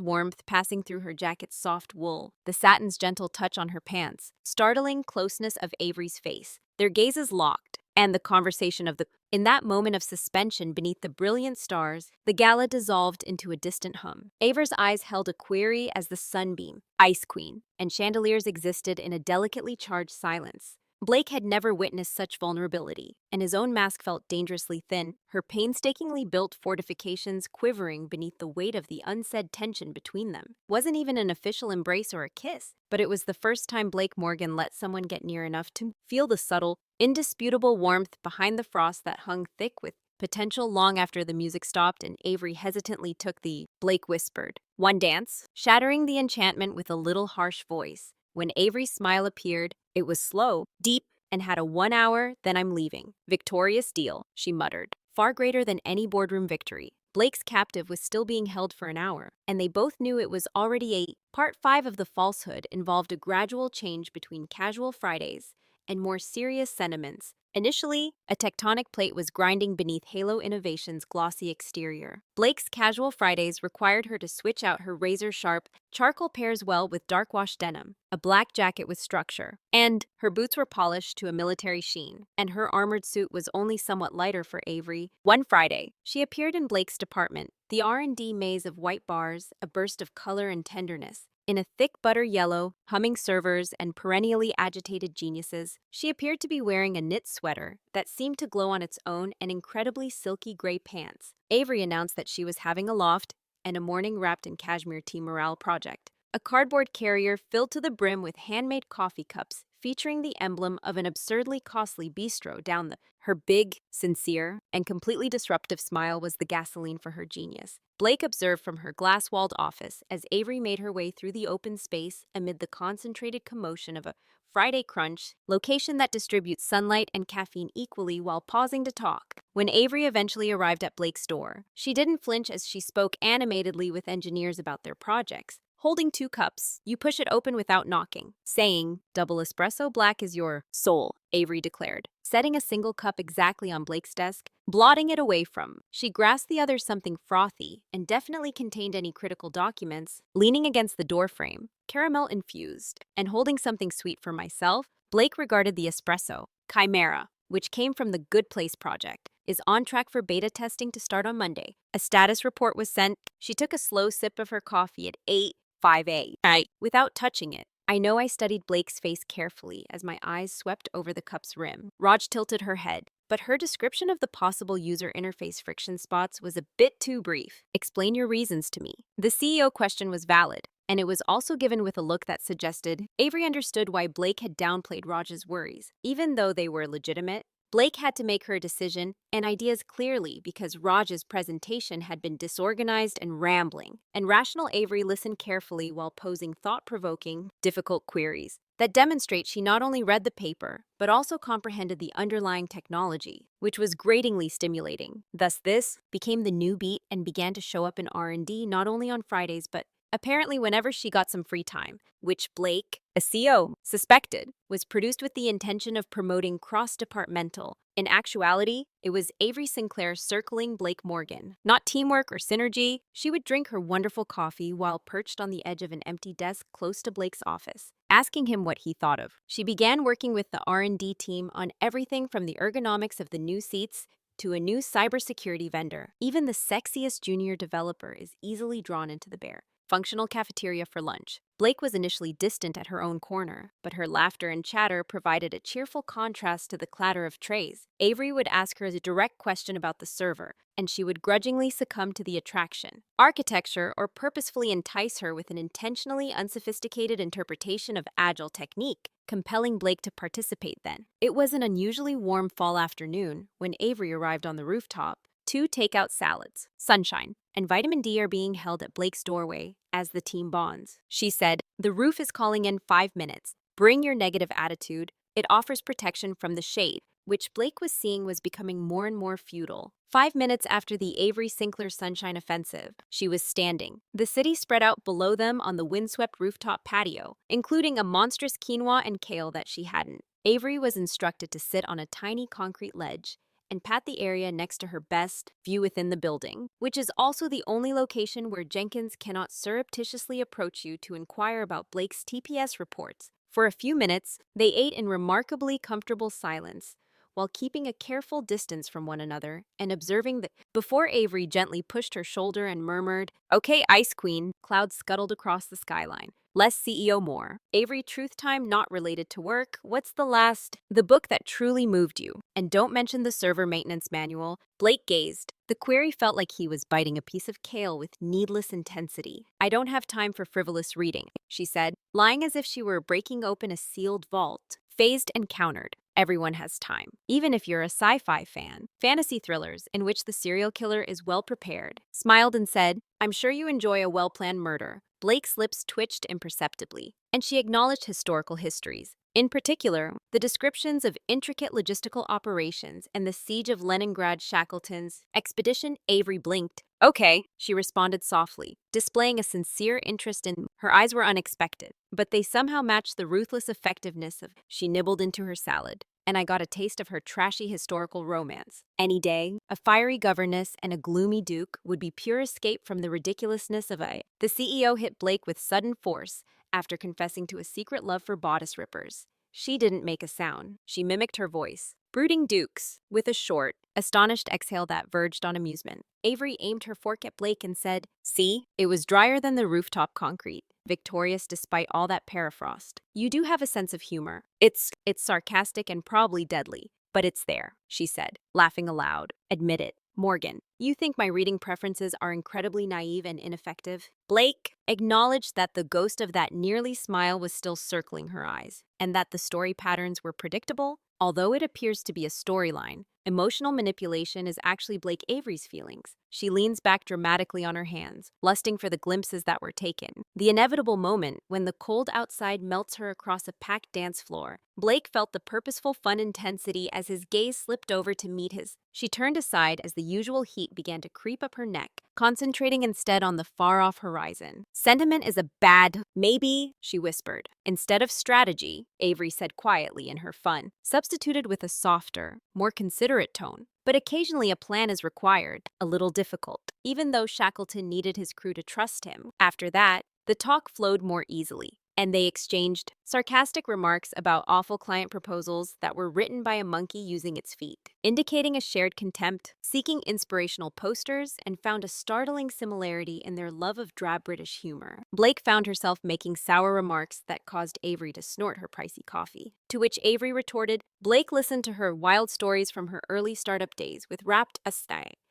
warmth passing through her jacket's soft wool, the satin's gentle touch on her pants, startling closeness of Avery's face. Their gazes locked, and the conversation of the. In that moment of suspension beneath the brilliant stars, the gala dissolved into a distant hum. Avery's eyes held a query as the sunbeam, Ice Queen, and chandeliers existed in a delicately charged silence. Blake had never witnessed such vulnerability, and his own mask felt dangerously thin, her painstakingly built fortifications quivering beneath the weight of the unsaid tension between them. It wasn't even an official embrace or a kiss, but it was the first time Blake Morgan let someone get near enough to feel the subtle, indisputable warmth behind the frost that hung thick with potential. Long after the music stopped and Avery hesitantly took the. Blake whispered, "One dance," shattering the enchantment with a little harsh voice. When Avery's smile appeared, it was slow, deep, and had a 1 hour, "Then I'm leaving." "Victorious deal," she muttered. Far greater than any boardroom victory. Blake's captive was still being held for an hour, and they both knew it was already 8. Part 5 of the falsehood involved a gradual change between casual Fridays and more serious sentiments. Initially, a tectonic plate was grinding beneath Halo Innovations' glossy exterior. Blake's casual Fridays required her to switch out her razor-sharp charcoal pairs well with dark-wash denim, a black jacket with structure, and her boots were polished to a military sheen, and her armored suit was only somewhat lighter for Avery. One Friday, she appeared in Blake's department, the R&D maze of white bars, a burst of color and tenderness. In a thick butter yellow, humming servers, and perennially agitated geniuses, she appeared to be wearing a knit sweater that seemed to glow on its own and incredibly silky gray pants. Avery announced that she was having a loft and a morning wrapped in cashmere tea morale project. A cardboard carrier filled to the brim with handmade coffee cups featuring the emblem of an absurdly costly bistro down the. Her big, sincere, and completely disruptive smile was the gasoline for her genius. Blake observed from her glass-walled office as Avery made her way through the open space amid the concentrated commotion of a Friday Crunch, location that distributes sunlight and caffeine equally while pausing to talk. When Avery eventually arrived at Blake's door, she didn't flinch as she spoke animatedly with engineers about their projects, holding 2 cups. You push it open without knocking, saying, "Double espresso black is your soul," Avery declared, setting a single cup exactly on Blake's desk, blotting it away from. She grasped the other something frothy and definitely contained any critical documents, leaning against the doorframe, caramel infused, and holding something sweet for myself. Blake regarded the espresso, Chimera, which came from the Good Place project, is on track for beta testing to start on Monday. A status report was sent. She took a slow sip of her coffee at 8:05 a.m. without touching it. I know I studied Blake's face carefully as my eyes swept over the cup's rim. Raj tilted her head, but her description of the possible user interface friction spots was a bit too brief. Explain your reasons to me. The CEO question was valid, and it was also given with a look that suggested Avery understood why Blake had downplayed Raj's worries. Even though they were legitimate, Blake had to make her decision and ideas clearly because Raj's presentation had been disorganized and rambling, and rational Avery listened carefully while posing thought-provoking, difficult queries that demonstrate she not only read the paper, but also comprehended the underlying technology, which was gratingly stimulating. Thus, this became the new beat and began to show up in R&D not only on Fridays, but apparently whenever she got some free time, which Blake, a CEO, suspected was produced with the intention of promoting cross-departmental. In actuality, it was Avery Sinclair circling Blake Morgan. Not teamwork or synergy, she would drink her wonderful coffee while perched on the edge of an empty desk close to Blake's office, asking him what he thought of. She began working with the R&D team on everything from the ergonomics of the new seats to a new cybersecurity vendor. Even the sexiest junior developer is easily drawn into the bare functional cafeteria for lunch. Blake was initially distant at her own corner, but her laughter and chatter provided a cheerful contrast to the clatter of trays. Avery would ask her a direct question about the server, and she would grudgingly succumb to the attraction, architecture, or purposefully entice her with an intentionally unsophisticated interpretation of agile technique, compelling Blake to participate then. It was an unusually warm fall afternoon when Avery arrived on the rooftop. 2 takeout salads, sunshine, and vitamin D are being held at Blake's doorway as the team bonds. She said, "The roof is calling in 5 minutes. Bring your negative attitude. It offers protection from the shade," which Blake was seeing was becoming more and more futile. 5 minutes after the Avery Sinclair Sunshine Offensive, she was standing. The city spread out below them on the windswept rooftop patio, including a monstrous quinoa and kale that she hadn't. Avery was instructed to sit on a tiny concrete ledge and pat the area next to her best view within the building, which is also the only location where Jenkins cannot surreptitiously approach you to inquire about Blake's TPS reports. For a few minutes, they ate in remarkably comfortable silence, while keeping a careful distance from one another and observing that before Avery gently pushed her shoulder and murmured, "Okay, Ice Queen," clouds scuttled across the skyline. Less CEO, more. Avery, truth time not related to work. What's the book that truly moved you? And don't mention the server maintenance manual. Blake gazed. The query felt like he was biting a piece of kale with needless intensity. "I don't have time for frivolous reading," she said, lying as if she were breaking open a sealed vault. Phased and countered. Everyone has time. Even if you're a sci-fi fan. Fantasy thrillers in which the serial killer is well prepared. Smiled and said, "I'm sure you enjoy a well-planned murder." Blake's lips twitched imperceptibly, and she acknowledged historical histories. In particular, the descriptions of intricate logistical operations and the siege of Leningrad Shackleton's expedition. Avery blinked. "Okay," she responded softly, displaying a sincere interest in her eyes were unexpected, but they somehow matched the ruthless effectiveness of she nibbled into her salad. "And I got a taste of her trashy historical romance. Any day, a fiery governess and a gloomy duke would be pure escape from the ridiculousness of a." The CEO hit Blake with sudden force after confessing to a secret love for bodice rippers. She didn't make a sound. She mimicked her voice. "Brooding dukes," with a short, astonished exhale that verged on amusement. Avery aimed her fork at Blake and said, "See, it was drier than the rooftop concrete. Victorious despite all that permafrost. You do have a sense of humor. It's sarcastic and probably deadly, but it's there," she said, laughing aloud. "Admit it. Morgan, you think my reading preferences are incredibly naive and ineffective?" Blake acknowledged that the ghost of that nearly smile was still circling her eyes, and that the story patterns were predictable. Although it appears to be a storyline, emotional manipulation is actually Blake Avery's feelings. She leans back dramatically on her hands, lusting for the glimpses that were taken. The inevitable moment when the cold outside melts her across a packed dance floor. Blake felt the purposeful fun intensity as his gaze slipped over to meet his. She turned aside as the usual heat began to creep up her neck, concentrating instead on the far-off horizon. Sentiment is a bad maybe, she whispered. Instead of strategy, Avery said quietly in her fun, substituted with a softer, more considerate tone. But occasionally a plan is required, a little difficult, even though Shackleton needed his crew to trust him. After that, the talk flowed more easily, and they exchanged sarcastic remarks about awful client proposals that were written by a monkey using its feet, indicating a shared contempt, seeking inspirational posters, and found a startling similarity in their love of drab British humor. Blake found herself making sour remarks that caused Avery to snort her pricey coffee, to which Avery retorted. Blake listened to her wild stories from her early startup days with rapt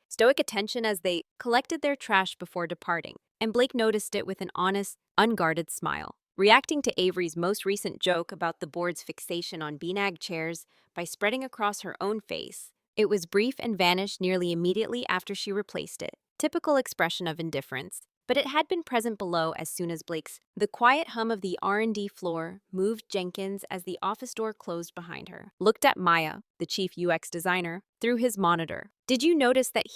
stoic attention as they collected their trash before departing, and Blake noticed it with an honest, unguarded smile. Reacting to Avery's most recent joke about the board's fixation on beanbag chairs by spreading across her own face, it was brief and vanished nearly immediately after she replaced it. Typical expression of indifference, but it had been present below as soon as Blake's. The quiet hum of the R&D floor moved Jenkins as the office door closed behind her. Looked at Maya, the chief UX designer, through his monitor. Did you notice that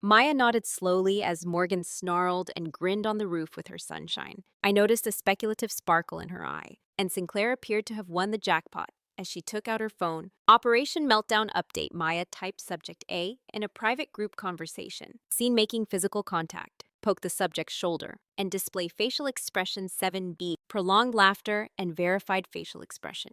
Maya nodded slowly as Morgan snarled and grinned on the roof with her sunshine. I noticed a speculative sparkle in her eye, and Sinclair appeared to have won the jackpot. As she took out her phone, Operation Meltdown Update, Maya typed subject A in a private group conversation. Seen making physical contact. Poke the subject's shoulder, and display facial expression 7B, prolonged laughter and verified facial expression.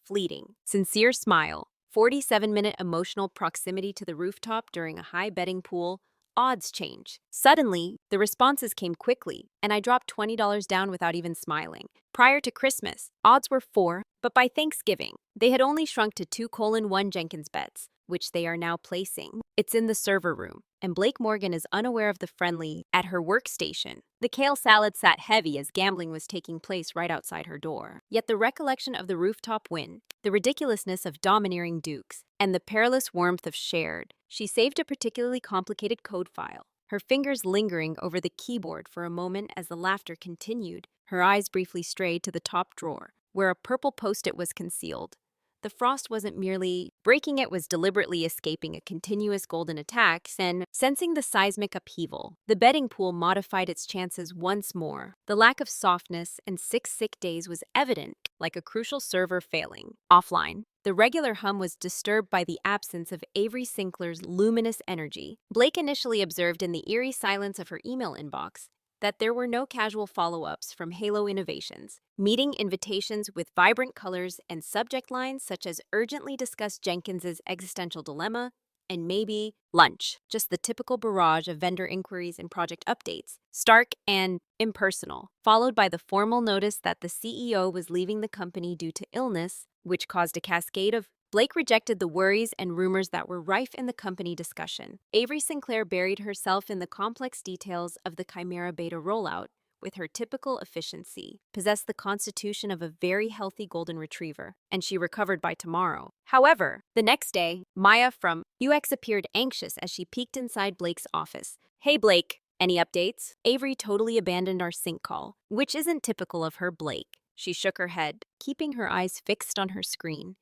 Fleeting, sincere smile, 47-minute emotional proximity to the rooftop during a high betting pool, odds change. Suddenly, the responses came quickly, and I dropped $20 down without even smiling. Prior to Christmas, odds were 4, but by Thanksgiving, they had only shrunk to 2:1 Jenkins bets, which they are now placing. It's in the server room, and Blake Morgan is unaware of the friendly at her workstation. The kale salad sat heavy as gambling was taking place right outside her door. Yet the recollection of the rooftop win, the ridiculousness of domineering dukes, and the perilous warmth of shared, she saved a particularly complicated code file, her fingers lingering over the keyboard for a moment as the laughter continued. Her eyes briefly strayed to the top drawer, where a purple post-it was concealed. The frost wasn't merely breaking, it was deliberately escaping a continuous golden attack, and sensing the seismic upheaval, the betting pool modified its chances once more. The lack of softness and 6 sick days was evident, like a crucial server failing. Offline, the regular hum was disturbed by the absence of Avery Sinclair's luminous energy. Blake initially observed in the eerie silence of her email inbox that there were no casual follow-ups from Halo Innovations, meeting invitations with vibrant colors and subject lines such as urgently discuss Jenkins's existential dilemma and maybe lunch, just the typical barrage of vendor inquiries and project updates, stark and impersonal, followed by the formal notice that the CEO was leaving the company due to illness, which caused a cascade of. Blake rejected the worries and rumors that were rife in the company discussion. Avery Sinclair buried herself in the complex details of the Chimera Beta rollout with her typical efficiency, possessed the constitution of a very healthy golden retriever, and she recovered by tomorrow. However, the next day, Maya from UX appeared anxious as she peeked inside Blake's office. "Hey Blake, any updates?" Avery totally abandoned our sync call, which isn't typical of her. Blake. She shook her head, keeping her eyes fixed on her screen,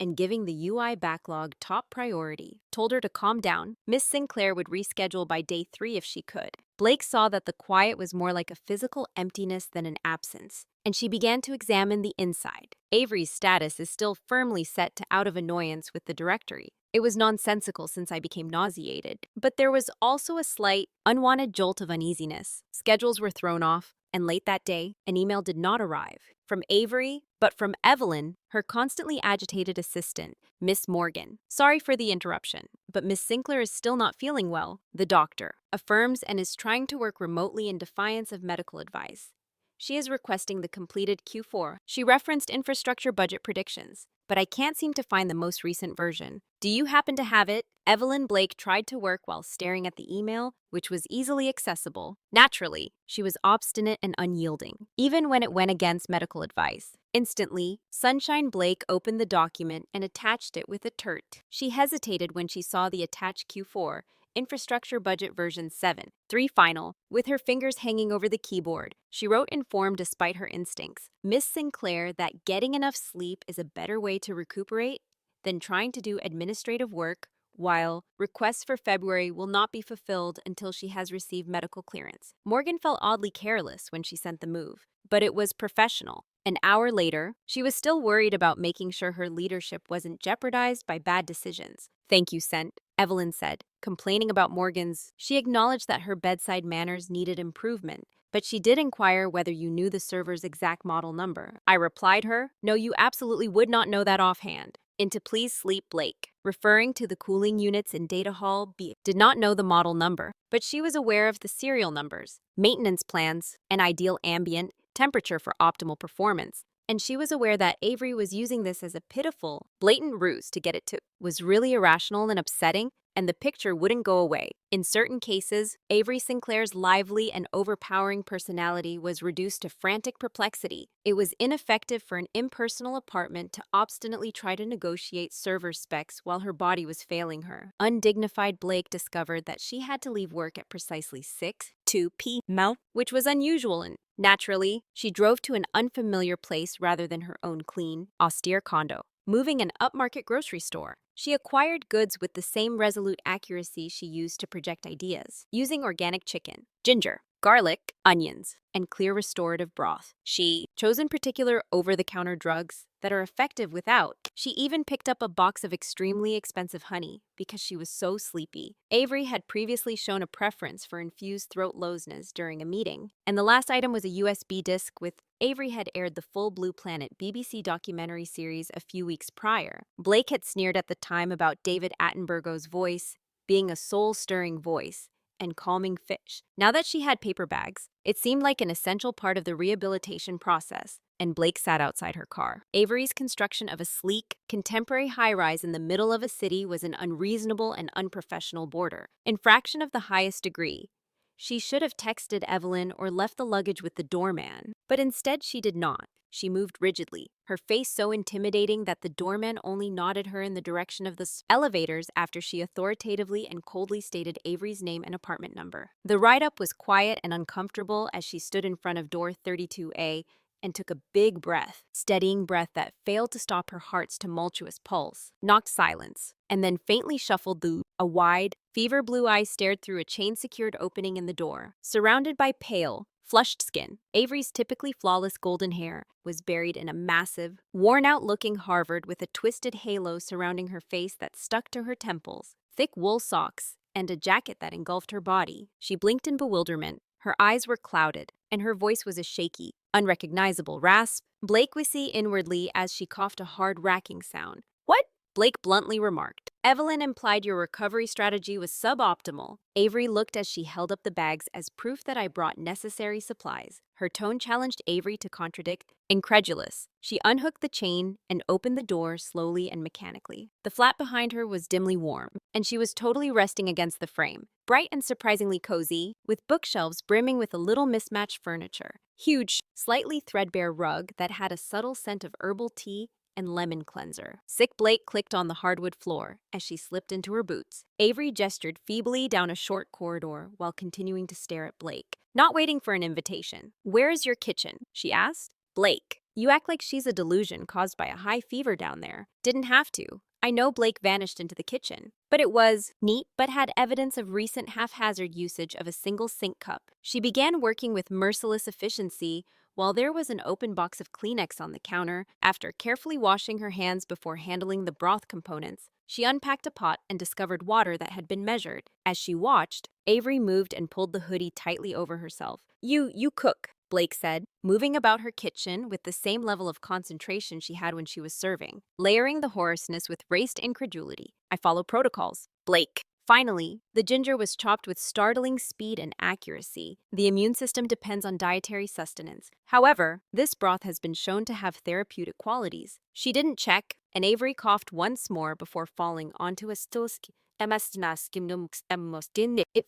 and giving the UI backlog top priority, told her to calm down. Miss Sinclair would reschedule by day 3 if she could. Blake saw that the quiet was more like a physical emptiness than an absence, and she began to examine the inside. Avery's status is still firmly set to out of annoyance with the directory. It was nonsensical since I became nauseated, but there was also a slight, unwanted jolt of uneasiness. Schedules were thrown off, and late that day, an email did not arrive from Avery, but from Evelyn, her constantly agitated assistant, Miss Morgan. "Sorry for the interruption, but Miss Sinclair is still not feeling well," the doctor affirms, and is trying to work remotely in defiance of medical advice. She is requesting the completed Q4. She referenced infrastructure budget predictions, but I can't seem to find the most recent version. Do you happen to have it? Evelyn. Blake tried to work while staring at the email, which was easily accessible. Naturally, she was obstinate and unyielding, even when it went against medical advice. Instantly, Sunshine Blake opened the document and attached it with a turt. She hesitated when she saw the attached Q4, Infrastructure Budget version 7. 3 final. With her fingers hanging over the keyboard, she wrote in form despite her instincts. Miss Sinclair that getting enough sleep is a better way to recuperate than trying to do administrative work, while requests for February will not be fulfilled until she has received medical clearance. Morgan felt oddly careless when she sent the move, but it was professional. An hour later, she was still worried about making sure her leadership wasn't jeopardized by bad decisions. "Thank you, Sent," Evelyn said, complaining about Morgan's. She acknowledged that her bedside manners needed improvement, but she did inquire whether you knew the server's exact model number. I replied her, "No, you absolutely would not know that offhand." Into "Please Sleep, Blake," referring to the cooling units in Data Hall B. Did not know the model number, but she was aware of the serial numbers, maintenance plans, and ideal ambient temperature for optimal performance. And she was aware that Avery was using this as a pitiful, blatant ruse to get it to was really irrational and upsetting, and the picture wouldn't go away. In certain cases, Avery Sinclair's lively and overpowering personality was reduced to frantic perplexity. It was ineffective for an impersonal apartment to obstinately try to negotiate server specs while her body was failing her. Undignified Blake discovered that she had to leave work at precisely 6:02 p.m., which was unusual, and naturally, she drove to an unfamiliar place rather than her own clean, austere condo. Moving an upmarket grocery store, she acquired goods with the same resolute accuracy she used to project ideas. Using organic chicken, ginger, garlic, onions, and clear restorative broth. She chose in particular over-the-counter drugs that are effective without. She even picked up a box of extremely expensive honey because she was so sleepy. Avery had previously shown a preference for infused throat lozeness during a meeting, and the last item was a USB disc with Avery had aired the full Blue Planet BBC documentary series a few weeks prior. Blake had sneered at the time about David Attenborough's voice being a soul-stirring voice and calming fish. Now that she had paper bags, it seemed like an essential part of the rehabilitation process, and Blake sat outside her car. Avery's construction of a sleek, contemporary high-rise in the middle of a city was an unreasonable and unprofessional border. Infraction of the highest degree. She should have texted Evelyn or left the luggage with the doorman, but instead she did not. She moved rigidly, her face so intimidating that the doorman only nodded her in the direction of the elevators after she authoritatively and coldly stated Avery's name and apartment number. The ride-up was quiet and uncomfortable as she stood in front of door 32A and took a big breath, steadying breath that failed to stop her heart's tumultuous pulse, knocked silence, and then faintly shuffled through. A wide, fever blue eye stared through a chain-secured opening in the door. Surrounded by pale, flushed skin, Avery's typically flawless golden hair was buried in a massive, worn-out-looking Harvard with a twisted halo surrounding her face that stuck to her temples, thick wool socks, and a jacket that engulfed her body. She blinked in bewilderment. Her eyes were clouded, and her voice was a shaky, unrecognizable rasp. Blake whistled inwardly as she coughed a hard, racking sound. "What?" Blake bluntly remarked. "Evelyn implied your recovery strategy was suboptimal." Avery looked as she held up the bags as proof that I brought necessary supplies. Her tone challenged Avery to contradict. Incredulous, she unhooked the chain and opened the door slowly and mechanically. The flat behind her was dimly warm, and she was totally resting against the frame. Bright and surprisingly cozy, with bookshelves brimming with a little mismatched furniture. Huge, slightly threadbare rug that had a subtle scent of herbal tea and lemon cleanser. Sick Blake clicked on the hardwood floor as she slipped into her boots. Avery gestured feebly down a short corridor while continuing to stare at Blake, not waiting for an invitation. "Where is your kitchen?" she asked. "Blake, you act like she's a delusion caused by a high fever down there." "Didn't have to. I know Blake vanished into the kitchen, but it was neat but had evidence of recent haphazard usage of a single sink cup. She began working with merciless efficiency while there was an open box of Kleenex on the counter. After carefully washing her hands before handling the broth components, she unpacked a pot and discovered water that had been measured. As she watched, Avery moved and pulled the hoodie tightly over herself. You cook," Blake said, moving about her kitchen with the same level of concentration she had when she was serving, layering the hoarseness with raced incredulity. "I follow protocols." "Blake." Finally, the ginger was chopped with startling speed and accuracy. The immune system depends on dietary sustenance. However, this broth has been shown to have therapeutic qualities. She didn't check, and Avery coughed once more before falling onto a stosk. "It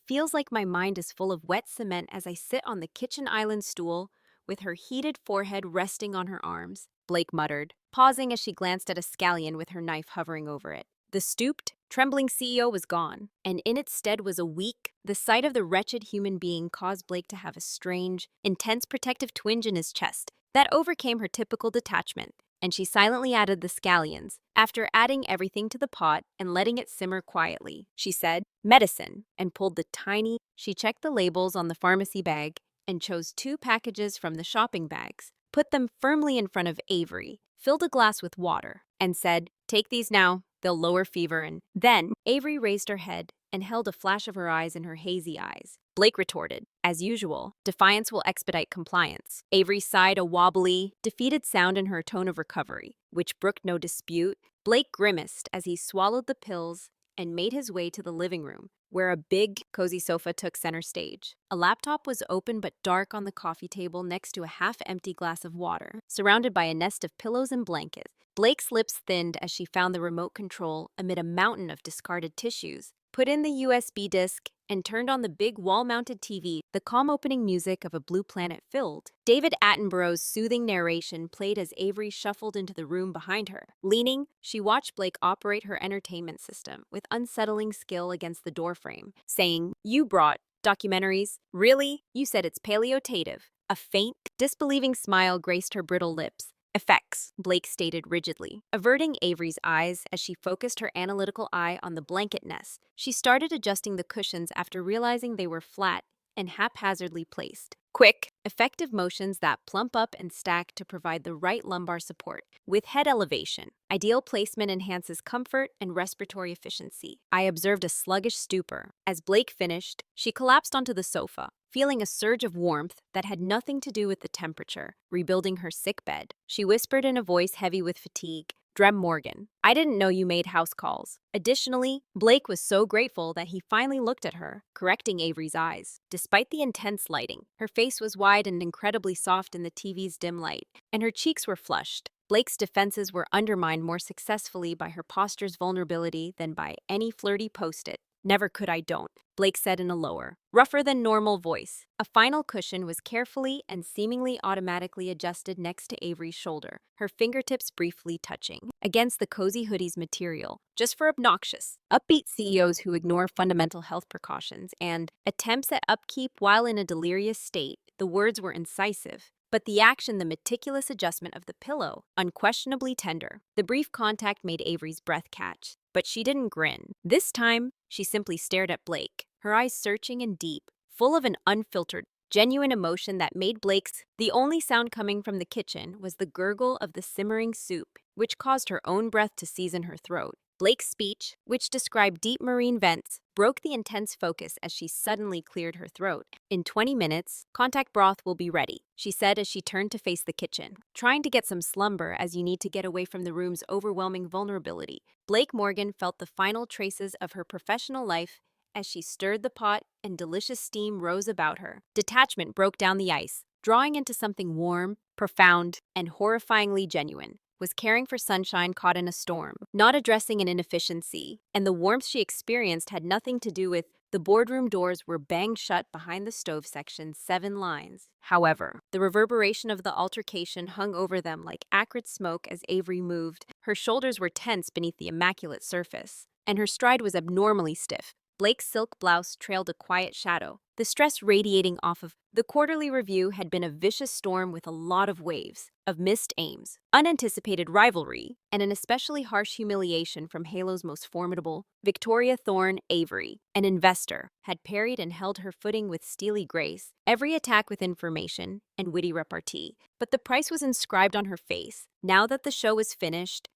feels like my mind is full of wet cement as I sit on the kitchen island stool with her heated forehead resting on her arms," Blake muttered, pausing as she glanced at a scallion with her knife hovering over it. The stooped, trembling CEO was gone, and in its stead was a weak, the sight of the wretched human being caused Blake to have a strange, intense protective twinge in his chest that overcame her typical detachment, and she silently added the scallions. After adding everything to the pot and letting it simmer quietly, she said, "Medicine," and pulled the tiny. She checked the labels on the pharmacy bag and chose 2 packages from the shopping bags, put them firmly in front of Avery, filled a glass with water, and said, "Take these now. They'll lower fever." And then Avery raised her head and held a flash of her eyes in her hazy eyes. Blake retorted, "As usual, defiance will expedite compliance." Avery sighed a wobbly, defeated sound in her tone of recovery, which brooked no dispute. Blake grimaced as he swallowed the pills and made his way to the living room, where a big, cozy sofa took center stage. A laptop was open but dark on the coffee table next to a half-empty glass of water, surrounded by a nest of pillows and blankets. Blake's lips thinned as she found the remote control amid a mountain of discarded tissues, put in the USB disc, and turned on the big wall-mounted TV. The calm opening music of A Blue Planet filled. David Attenborough's soothing narration played as Avery shuffled into the room behind her. Leaning, she watched Blake operate her entertainment system with unsettling skill against the doorframe, saying, "You brought documentaries? Really? You said it's palliative." A faint, disbelieving smile graced her brittle lips. "Effects," Blake stated rigidly, averting Avery's eyes as she focused her analytical eye on the blanket nest. She started adjusting the cushions after realizing they were flat and haphazardly placed. Quick, effective motions that plump up and stack to provide the right lumbar support, with head elevation. Ideal placement enhances comfort and respiratory efficiency. I observed a sluggish stupor. As Blake finished, she collapsed onto the sofa, feeling a surge of warmth that had nothing to do with the temperature, rebuilding her sickbed. She whispered in a voice heavy with fatigue, "Drem Morgan, I didn't know you made house calls." Additionally, Blake was so grateful that he finally looked at her, correcting Avery's eyes. Despite the intense lighting, her face was wide and incredibly soft in the TV's dim light, and her cheeks were flushed. Blake's defenses were undermined more successfully by her posture's vulnerability than by any flirty post-it. "Never could I don't," Blake said in a lower, rougher than normal voice. A final cushion was carefully and seemingly automatically adjusted next to Avery's shoulder, her fingertips briefly touching against the cozy hoodie's material, just for obnoxious, upbeat CEOs who ignore fundamental health precautions and attempts at upkeep while in a delirious state. The words were incisive, but the action, the meticulous adjustment of the pillow, unquestionably tender. The brief contact made Avery's breath catch, but she didn't grin. This time, she simply stared at Blake, her eyes searching and deep, full of an unfiltered, genuine emotion that made Blake's. The only sound coming from the kitchen was the gurgle of the simmering soup, which caused her own breath to seize in her throat. Blake's speech, which described deep marine vents, broke the intense focus as she suddenly cleared her throat. "In 20 minutes, contact broth will be ready," she said as she turned to face the kitchen. "Trying to get some slumber as you need to get away from the room's overwhelming vulnerability." Blake Morgan felt the final traces of her professional life as she stirred the pot and delicious steam rose about her. Detachment broke down the ice, drawing into something warm, profound, and horrifyingly genuine. Was caring for sunshine caught in a storm, not addressing an inefficiency, and the warmth she experienced had nothing to do with. The boardroom doors were banged shut behind the stove section 7 lines. However, the reverberation of the altercation hung over them like acrid smoke as Avery moved. Her shoulders were tense beneath the immaculate surface, and her stride was abnormally stiff. Blake's silk blouse trailed a quiet shadow, the stress radiating off of. The quarterly review had been a vicious storm with a lot of waves, of missed aims, unanticipated rivalry, and an especially harsh humiliation from Halo's most formidable. Victoria Thorne Avery, an investor, had parried and held her footing with steely grace, every attack with information and witty repartee. But the price was inscribed on her face. Now that the show was finished,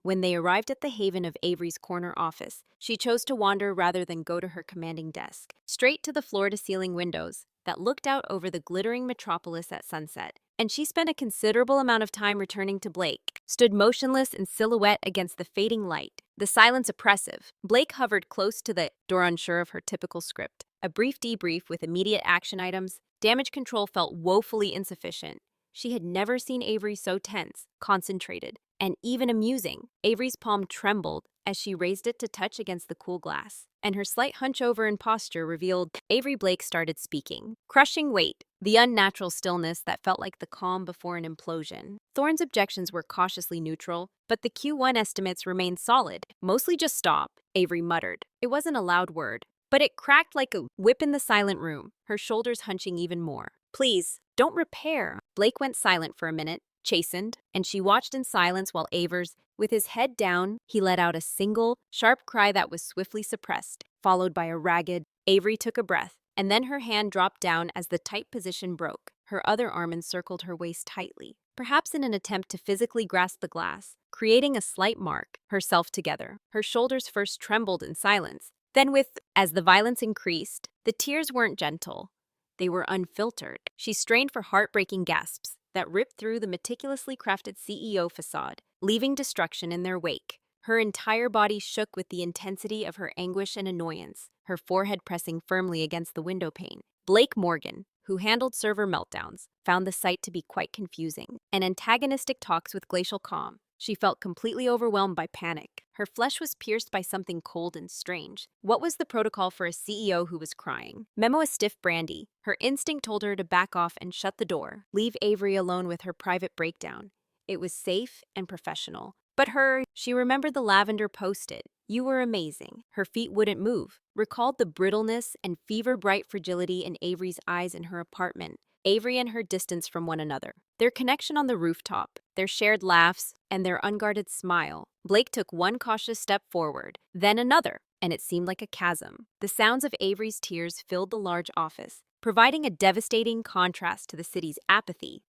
when they arrived at the haven of Avery's corner office, she chose to wander rather than go to her commanding desk, straight to the floor-to-ceiling windows that looked out over the glittering metropolis at sunset. And she spent a considerable amount of time returning to Blake, stood motionless in silhouette against the fading light, the silence oppressive. Blake hovered close to the door, unsure of her typical script. A brief debrief with immediate action items. Damage control felt woefully insufficient. She had never seen Avery so tense, concentrated, and even amusing. Avery's palm trembled as she raised it to touch against the cool glass, and her slight hunch over and posture revealed. Avery Blake started speaking. Crushing weight, the unnatural stillness that felt like the calm before an implosion. Thorne's objections were cautiously neutral, but the Q1 estimates remained solid. Mostly just stop, Avery muttered. It wasn't a loud word, but it cracked like a whip in the silent room, her shoulders hunching even more. Please, don't repair. Blake went silent for a minute, chastened, and she watched in silence while Avers, with his head down, he let out a single, sharp cry that was swiftly suppressed, followed by a ragged, Avery took a breath, and then her hand dropped down as the tight position broke. Her other arm encircled her waist tightly, perhaps in an attempt to physically grasp the glass, creating a slight mark, herself together. Her shoulders first trembled in silence. Then as the violence increased, the tears weren't gentle. They were unfiltered. She strained for heartbreaking gasps that ripped through the meticulously crafted CEO facade, leaving destruction in their wake. Her entire body shook with the intensity of her anguish and annoyance, her forehead pressing firmly against the window pane. Blake Morgan, who handled server meltdowns, found the sight to be quite confusing. And antagonistic talks with glacial calm. She felt completely overwhelmed by panic. Her flesh was pierced by something cold and strange. What was the protocol for a CEO who was crying? Memo a stiff brandy. Her instinct told her to back off and shut the door, leave Avery alone with her private breakdown. It was safe and professional. But she remembered the lavender post-it. You were amazing. Her feet wouldn't move. Recalled the brittleness and fever-bright fragility in Avery's eyes in her apartment. Avery and her distance from one another. Their connection on the rooftop, their shared laughs, and their unguarded smile. Blake took one cautious step forward, then another, and it seemed like a chasm. The sounds of Avery's tears filled the large office, providing a devastating contrast to the city's apathy.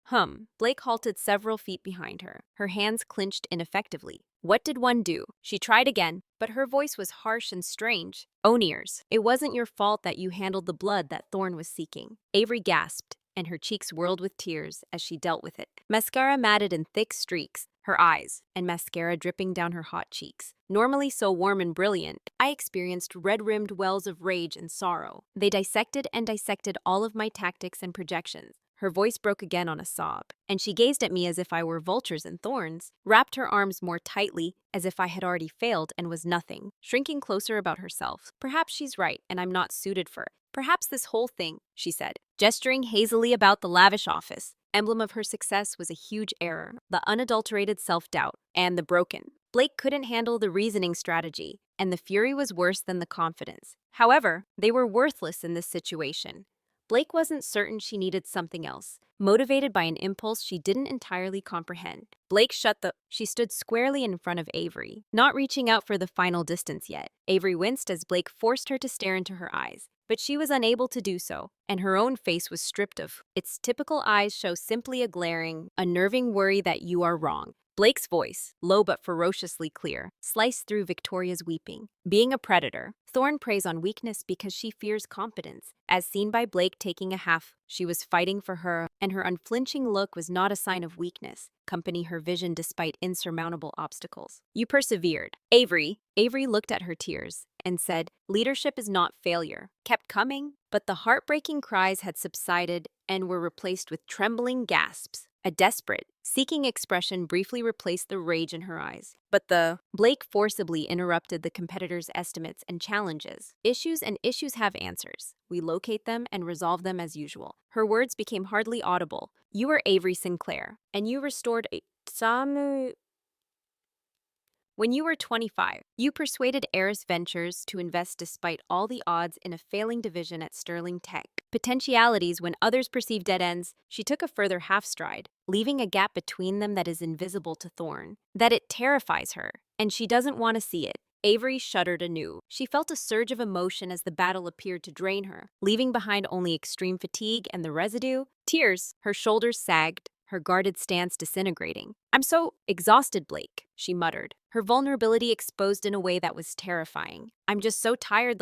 Blake halted several feet behind her, her hands clenched ineffectively. What did one do? She tried again, but her voice was harsh and strange. O'Nears, it wasn't your fault that you handled the blood that Thorne was seeking. Avery gasped, and her cheeks whirled with tears as she dealt with it. Mascara matted in thick streaks, her eyes, and mascara dripping down her hot cheeks. Normally so warm and brilliant, I experienced red-rimmed wells of rage and sorrow. They dissected and dissected all of my tactics and projections. Her voice broke again on a sob, and she gazed at me as if I were vultures and thorns, wrapped her arms more tightly as if I had already failed and was nothing, shrinking closer about herself. Perhaps she's right, and I'm not suited for it. Perhaps this whole thing, she said, gesturing hazily about the lavish office. Emblem of her success was a huge error, the unadulterated self-doubt, and the broken. Blake couldn't handle the reasoning strategy, and the fury was worse than the confidence. However, they were worthless in this situation. Blake wasn't certain she needed something else, motivated by an impulse she didn't entirely comprehend. She stood squarely in front of Avery, not reaching out for the final distance yet. Avery winced as Blake forced her to stare into her eyes, but she was unable to do so, and her own face was stripped of its typical eyes show simply a glaring, unnerving worry that you are wrong. Blake's voice, low but ferociously clear, sliced through Victoria's weeping. Being a predator, Thorne preys on weakness because she fears competence. As seen by Blake taking a half, she was fighting for her, and her unflinching look was not a sign of weakness, accompany her vision despite insurmountable obstacles. You persevered. Avery looked at her tears and said, leadership is not failure. Kept coming, but the heartbreaking cries had subsided and were replaced with trembling gasps. A desperate, seeking expression briefly replaced the rage in her eyes. But Blake forcibly interrupted the competitor's estimates and challenges. Issues have answers. We locate them and resolve them as usual. Her words became hardly audible. You are Avery Sinclair, and you restored a Samu. When you were 25, you persuaded Eris Ventures to invest despite all the odds in a failing division at Sterling Tech. Potentialities when others perceived dead ends, she took a further half stride, leaving a gap between them that is invisible to Thorne. That it terrifies her, and she doesn't want to see it. Avery shuddered anew. She felt a surge of emotion as the battle appeared to drain her, leaving behind only extreme fatigue and the residue, tears. Her shoulders sagged, her guarded stance disintegrating. I'm so exhausted, Blake, she muttered, her vulnerability exposed in a way that was terrifying. I'm just so tired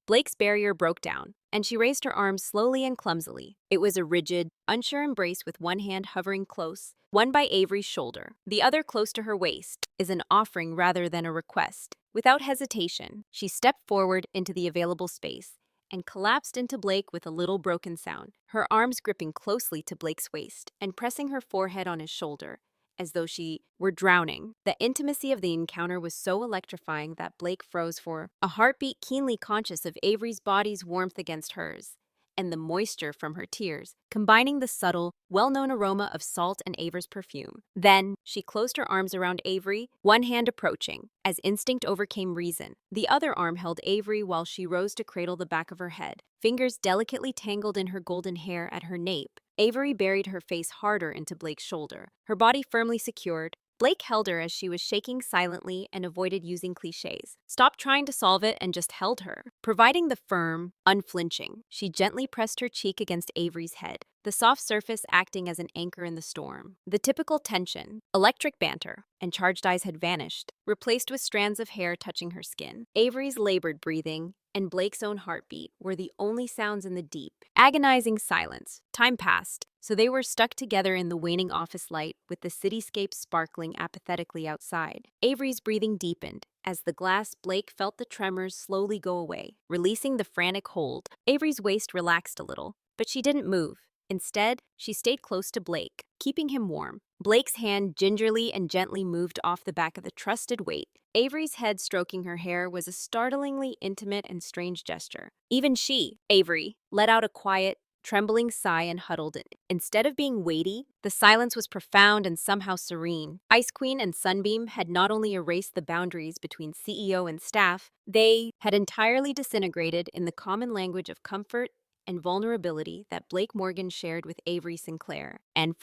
Blake's barrier broke down, and she raised her arms slowly and clumsily. It was a rigid, unsure embrace with one hand hovering close, one by Avery's shoulder, the other close to her waist, is an offering rather than a request. Without hesitation, she stepped forward into the available space and collapsed into Blake with a little broken sound, her arms gripping closely to Blake's waist and pressing her forehead on his shoulder, as though she were drowning. The intimacy of the encounter was so electrifying that Blake froze for a heartbeat, keenly conscious of Avery's body's warmth against hers. and the moisture from her tears, combining the subtle, well-known aroma of salt and Avery's perfume. Then, she closed her arms around Avery, one hand approaching, as instinct overcame reason. The other arm held Avery while she rose to cradle the back of her head, fingers delicately tangled in her golden hair at her nape. Avery buried her face harder into Blake's shoulder, her body firmly secured. Blake held her as she was shaking silently and avoided using cliches. Stopped trying to solve it and just held her, providing the firm, unflinching. She gently pressed her cheek against Avery's head, the soft surface acting as an anchor in the storm. The typical tension, electric banter, and charged eyes had vanished, replaced with strands of hair touching her skin. Avery's labored breathing and Blake's own heartbeat were the only sounds in the deep, agonizing silence. Time passed, so they were stuck together in the waning office light, with the cityscape sparkling apathetically outside. Avery's breathing deepened. As the glass, Blake felt the tremors slowly go away, releasing the frantic hold. Avery's waist relaxed a little, but she didn't move. Instead, she stayed close to Blake, keeping him warm. Blake's hand gingerly and gently moved off the back of the trusted weight. Avery's head stroking her hair was a startlingly intimate and strange gesture. Even she, Avery, let out a quiet, trembling sigh and huddled it. Instead of being weighty, the silence was profound and somehow serene. Ice Queen and Sunbeam had not only erased the boundaries between CEO and staff, they had entirely disintegrated in the common language of comfort and vulnerability that Blake Morgan shared with Avery Sinclair. And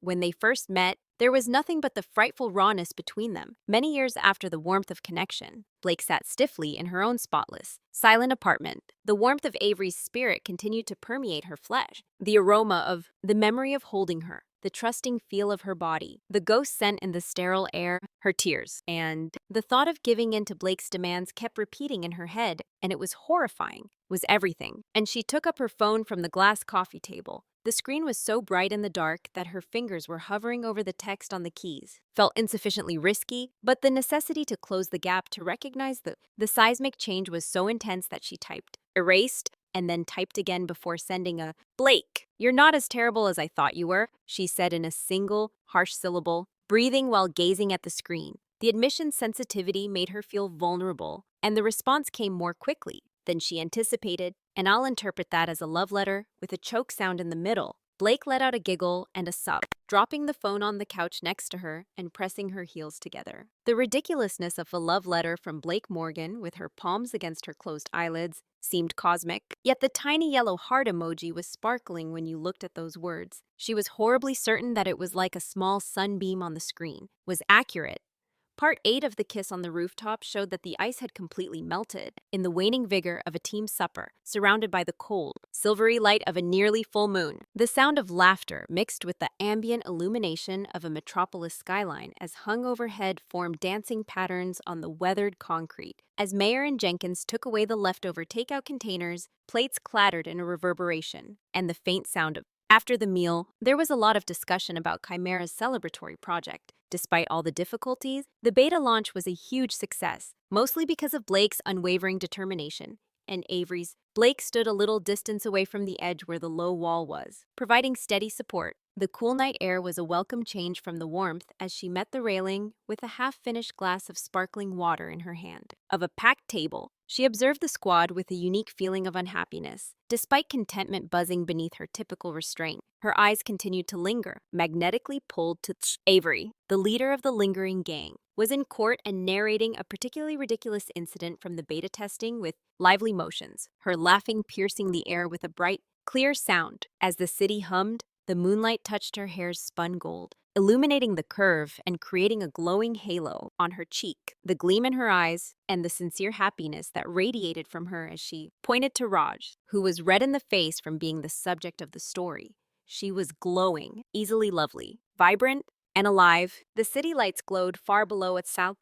when they first met, there was nothing but the frightful rawness between them. Many years after the warmth of connection, Blake sat stiffly in her own spotless, silent apartment. The warmth of Avery's spirit continued to permeate her flesh. The aroma of the memory of holding her, the trusting feel of her body, the ghost scent in the sterile air, her tears, and the thought of giving in to Blake's demands kept repeating in her head, and it was horrifying, was everything. And she took up her phone from the glass coffee table. The screen was so bright in the dark that her fingers were hovering over the text on the keys. Felt insufficiently risky, but the necessity to close the gap to recognize the seismic change was so intense that she typed, erased, and then typed again before sending a, "Blake, you're not as terrible as I thought you were," she said in a single, harsh syllable, breathing while gazing at the screen. The admission's sensitivity made her feel vulnerable, and the response came more quickly than she anticipated, and I'll interpret that as a love letter with a choke sound in the middle. Blake let out a giggle and a sob, dropping the phone on the couch next to her and pressing her heels together. The ridiculousness of a love letter from Blake Morgan, with her palms against her closed eyelids, seemed cosmic, yet the tiny yellow heart emoji was sparkling when you looked at those words. She was horribly certain that it was like a small sunbeam on the screen, was accurate. Part 8 of the kiss on the rooftop showed that the ice had completely melted in the waning vigor of a team supper, surrounded by the cold, silvery light of a nearly full moon. The sound of laughter mixed with the ambient illumination of a metropolis skyline as hung overhead formed dancing patterns on the weathered concrete. As Mayer and Jenkins took away the leftover takeout containers, plates clattered in a reverberation, and the faint sound of. After the meal, there was a lot of discussion about Chimera's celebratory project. Despite all the difficulties, the beta launch was a huge success, mostly because of Blake's unwavering determination and Avery's. Blake stood a little distance away from the edge where the low wall was, providing steady support. The cool night air was a welcome change from the warmth as she met the railing with a half-finished glass of sparkling water in her hand. Of a packed table, she observed the squad with a unique feeling of unhappiness. Despite contentment buzzing beneath her typical restraint, her eyes continued to linger, magnetically pulled to Avery. The leader of the lingering gang was in court and narrating a particularly ridiculous incident from the beta testing with lively motions, her laughing piercing the air with a bright, clear sound. As the city hummed, the moonlight touched her hair's spun gold, illuminating the curve and creating a glowing halo on her cheek. The gleam in her eyes and the sincere happiness that radiated from her as she pointed to Raj, who was red in the face from being the subject of the story. She was glowing, easily lovely, vibrant, and alive. The city lights glowed far below its south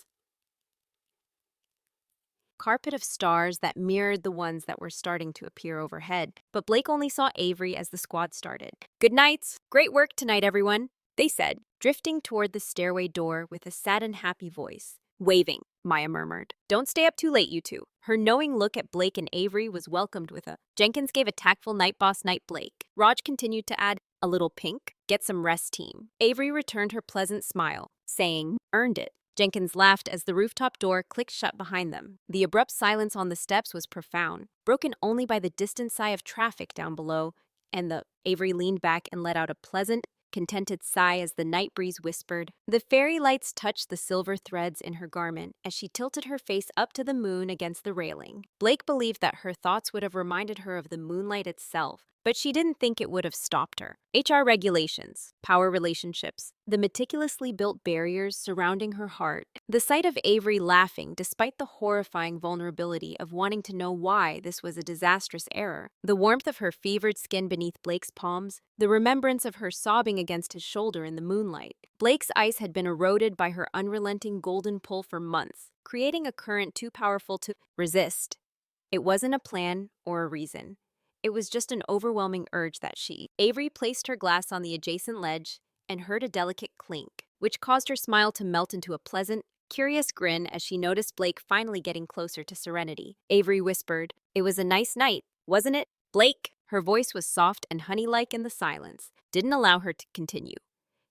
carpet of stars that mirrored the ones that were starting to appear overhead, but Blake only saw Avery as the squad started. "Good night. Great work tonight, everyone," they said, drifting toward the stairway door with a sad and happy voice. "Waving," Maya murmured. "Don't stay up too late, you two." Her knowing look at Blake and Avery was welcomed with a. Jenkins gave a tactful night boss night Blake. Raj continued to add, "A little pink. Get some rest, team." Avery returned her pleasant smile, saying, "Earned it." Jenkins laughed as the rooftop door clicked shut behind them. The abrupt silence on the steps was profound, broken only by the distant sigh of traffic down below, and Avery leaned back and let out a pleasant, contented sigh as the night breeze whispered. The fairy lights touched the silver threads in her garment as she tilted her face up to the moon against the railing. Blake believed that her thoughts would have reminded her of the moonlight itself, but she didn't think it would have stopped her. HR regulations, power relationships, the meticulously built barriers surrounding her heart. The sight of Avery laughing despite the horrifying vulnerability of wanting to know why this was a disastrous error. The warmth of her fevered skin beneath Blake's palms, the remembrance of her sobbing against his shoulder in the moonlight. Blake's ice had been eroded by her unrelenting golden pull for months, creating a current too powerful to resist. It wasn't a plan or a reason. It was just an overwhelming urge that Avery placed her glass on the adjacent ledge and heard a delicate clink, which caused her smile to melt into a pleasant, curious grin as she noticed Blake finally getting closer to serenity. Avery whispered, "It was a nice night, wasn't it, Blake?" Her voice was soft and honey-like in the silence, didn't allow her to continue.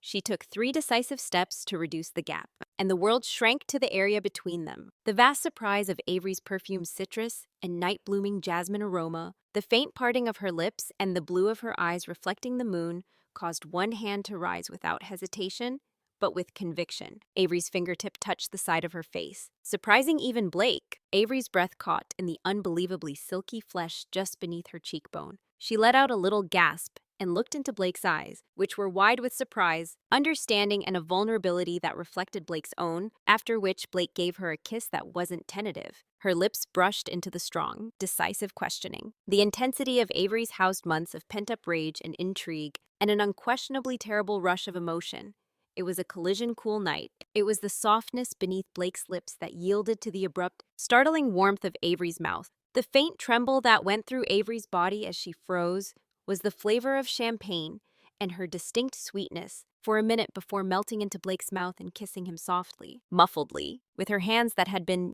She took 3 decisive steps to reduce the gap, and the world shrank to the area between them. The vast surprise of Avery's perfumed citrus and night-blooming jasmine aroma, the faint parting of her lips and the blue of her eyes reflecting the moon caused one hand to rise without hesitation, but with conviction. Avery's fingertip touched the side of her face, surprising even Blake. Avery's breath caught in the unbelievably silky flesh just beneath her cheekbone. She let out a little gasp and looked into Blake's eyes, which were wide with surprise, understanding, and a vulnerability that reflected Blake's own, after which Blake gave her a kiss that wasn't tentative. Her lips brushed into the strong, decisive questioning. The intensity of Avery's housed months of pent-up rage and intrigue, and an unquestionably terrible rush of emotion. It was a collision-cool night. It was the softness beneath Blake's lips that yielded to the abrupt, startling warmth of Avery's mouth. The faint tremble that went through Avery's body as she froze was the flavor of champagne and her distinct sweetness for a minute before melting into Blake's mouth and kissing him softly, muffledly, with her hands that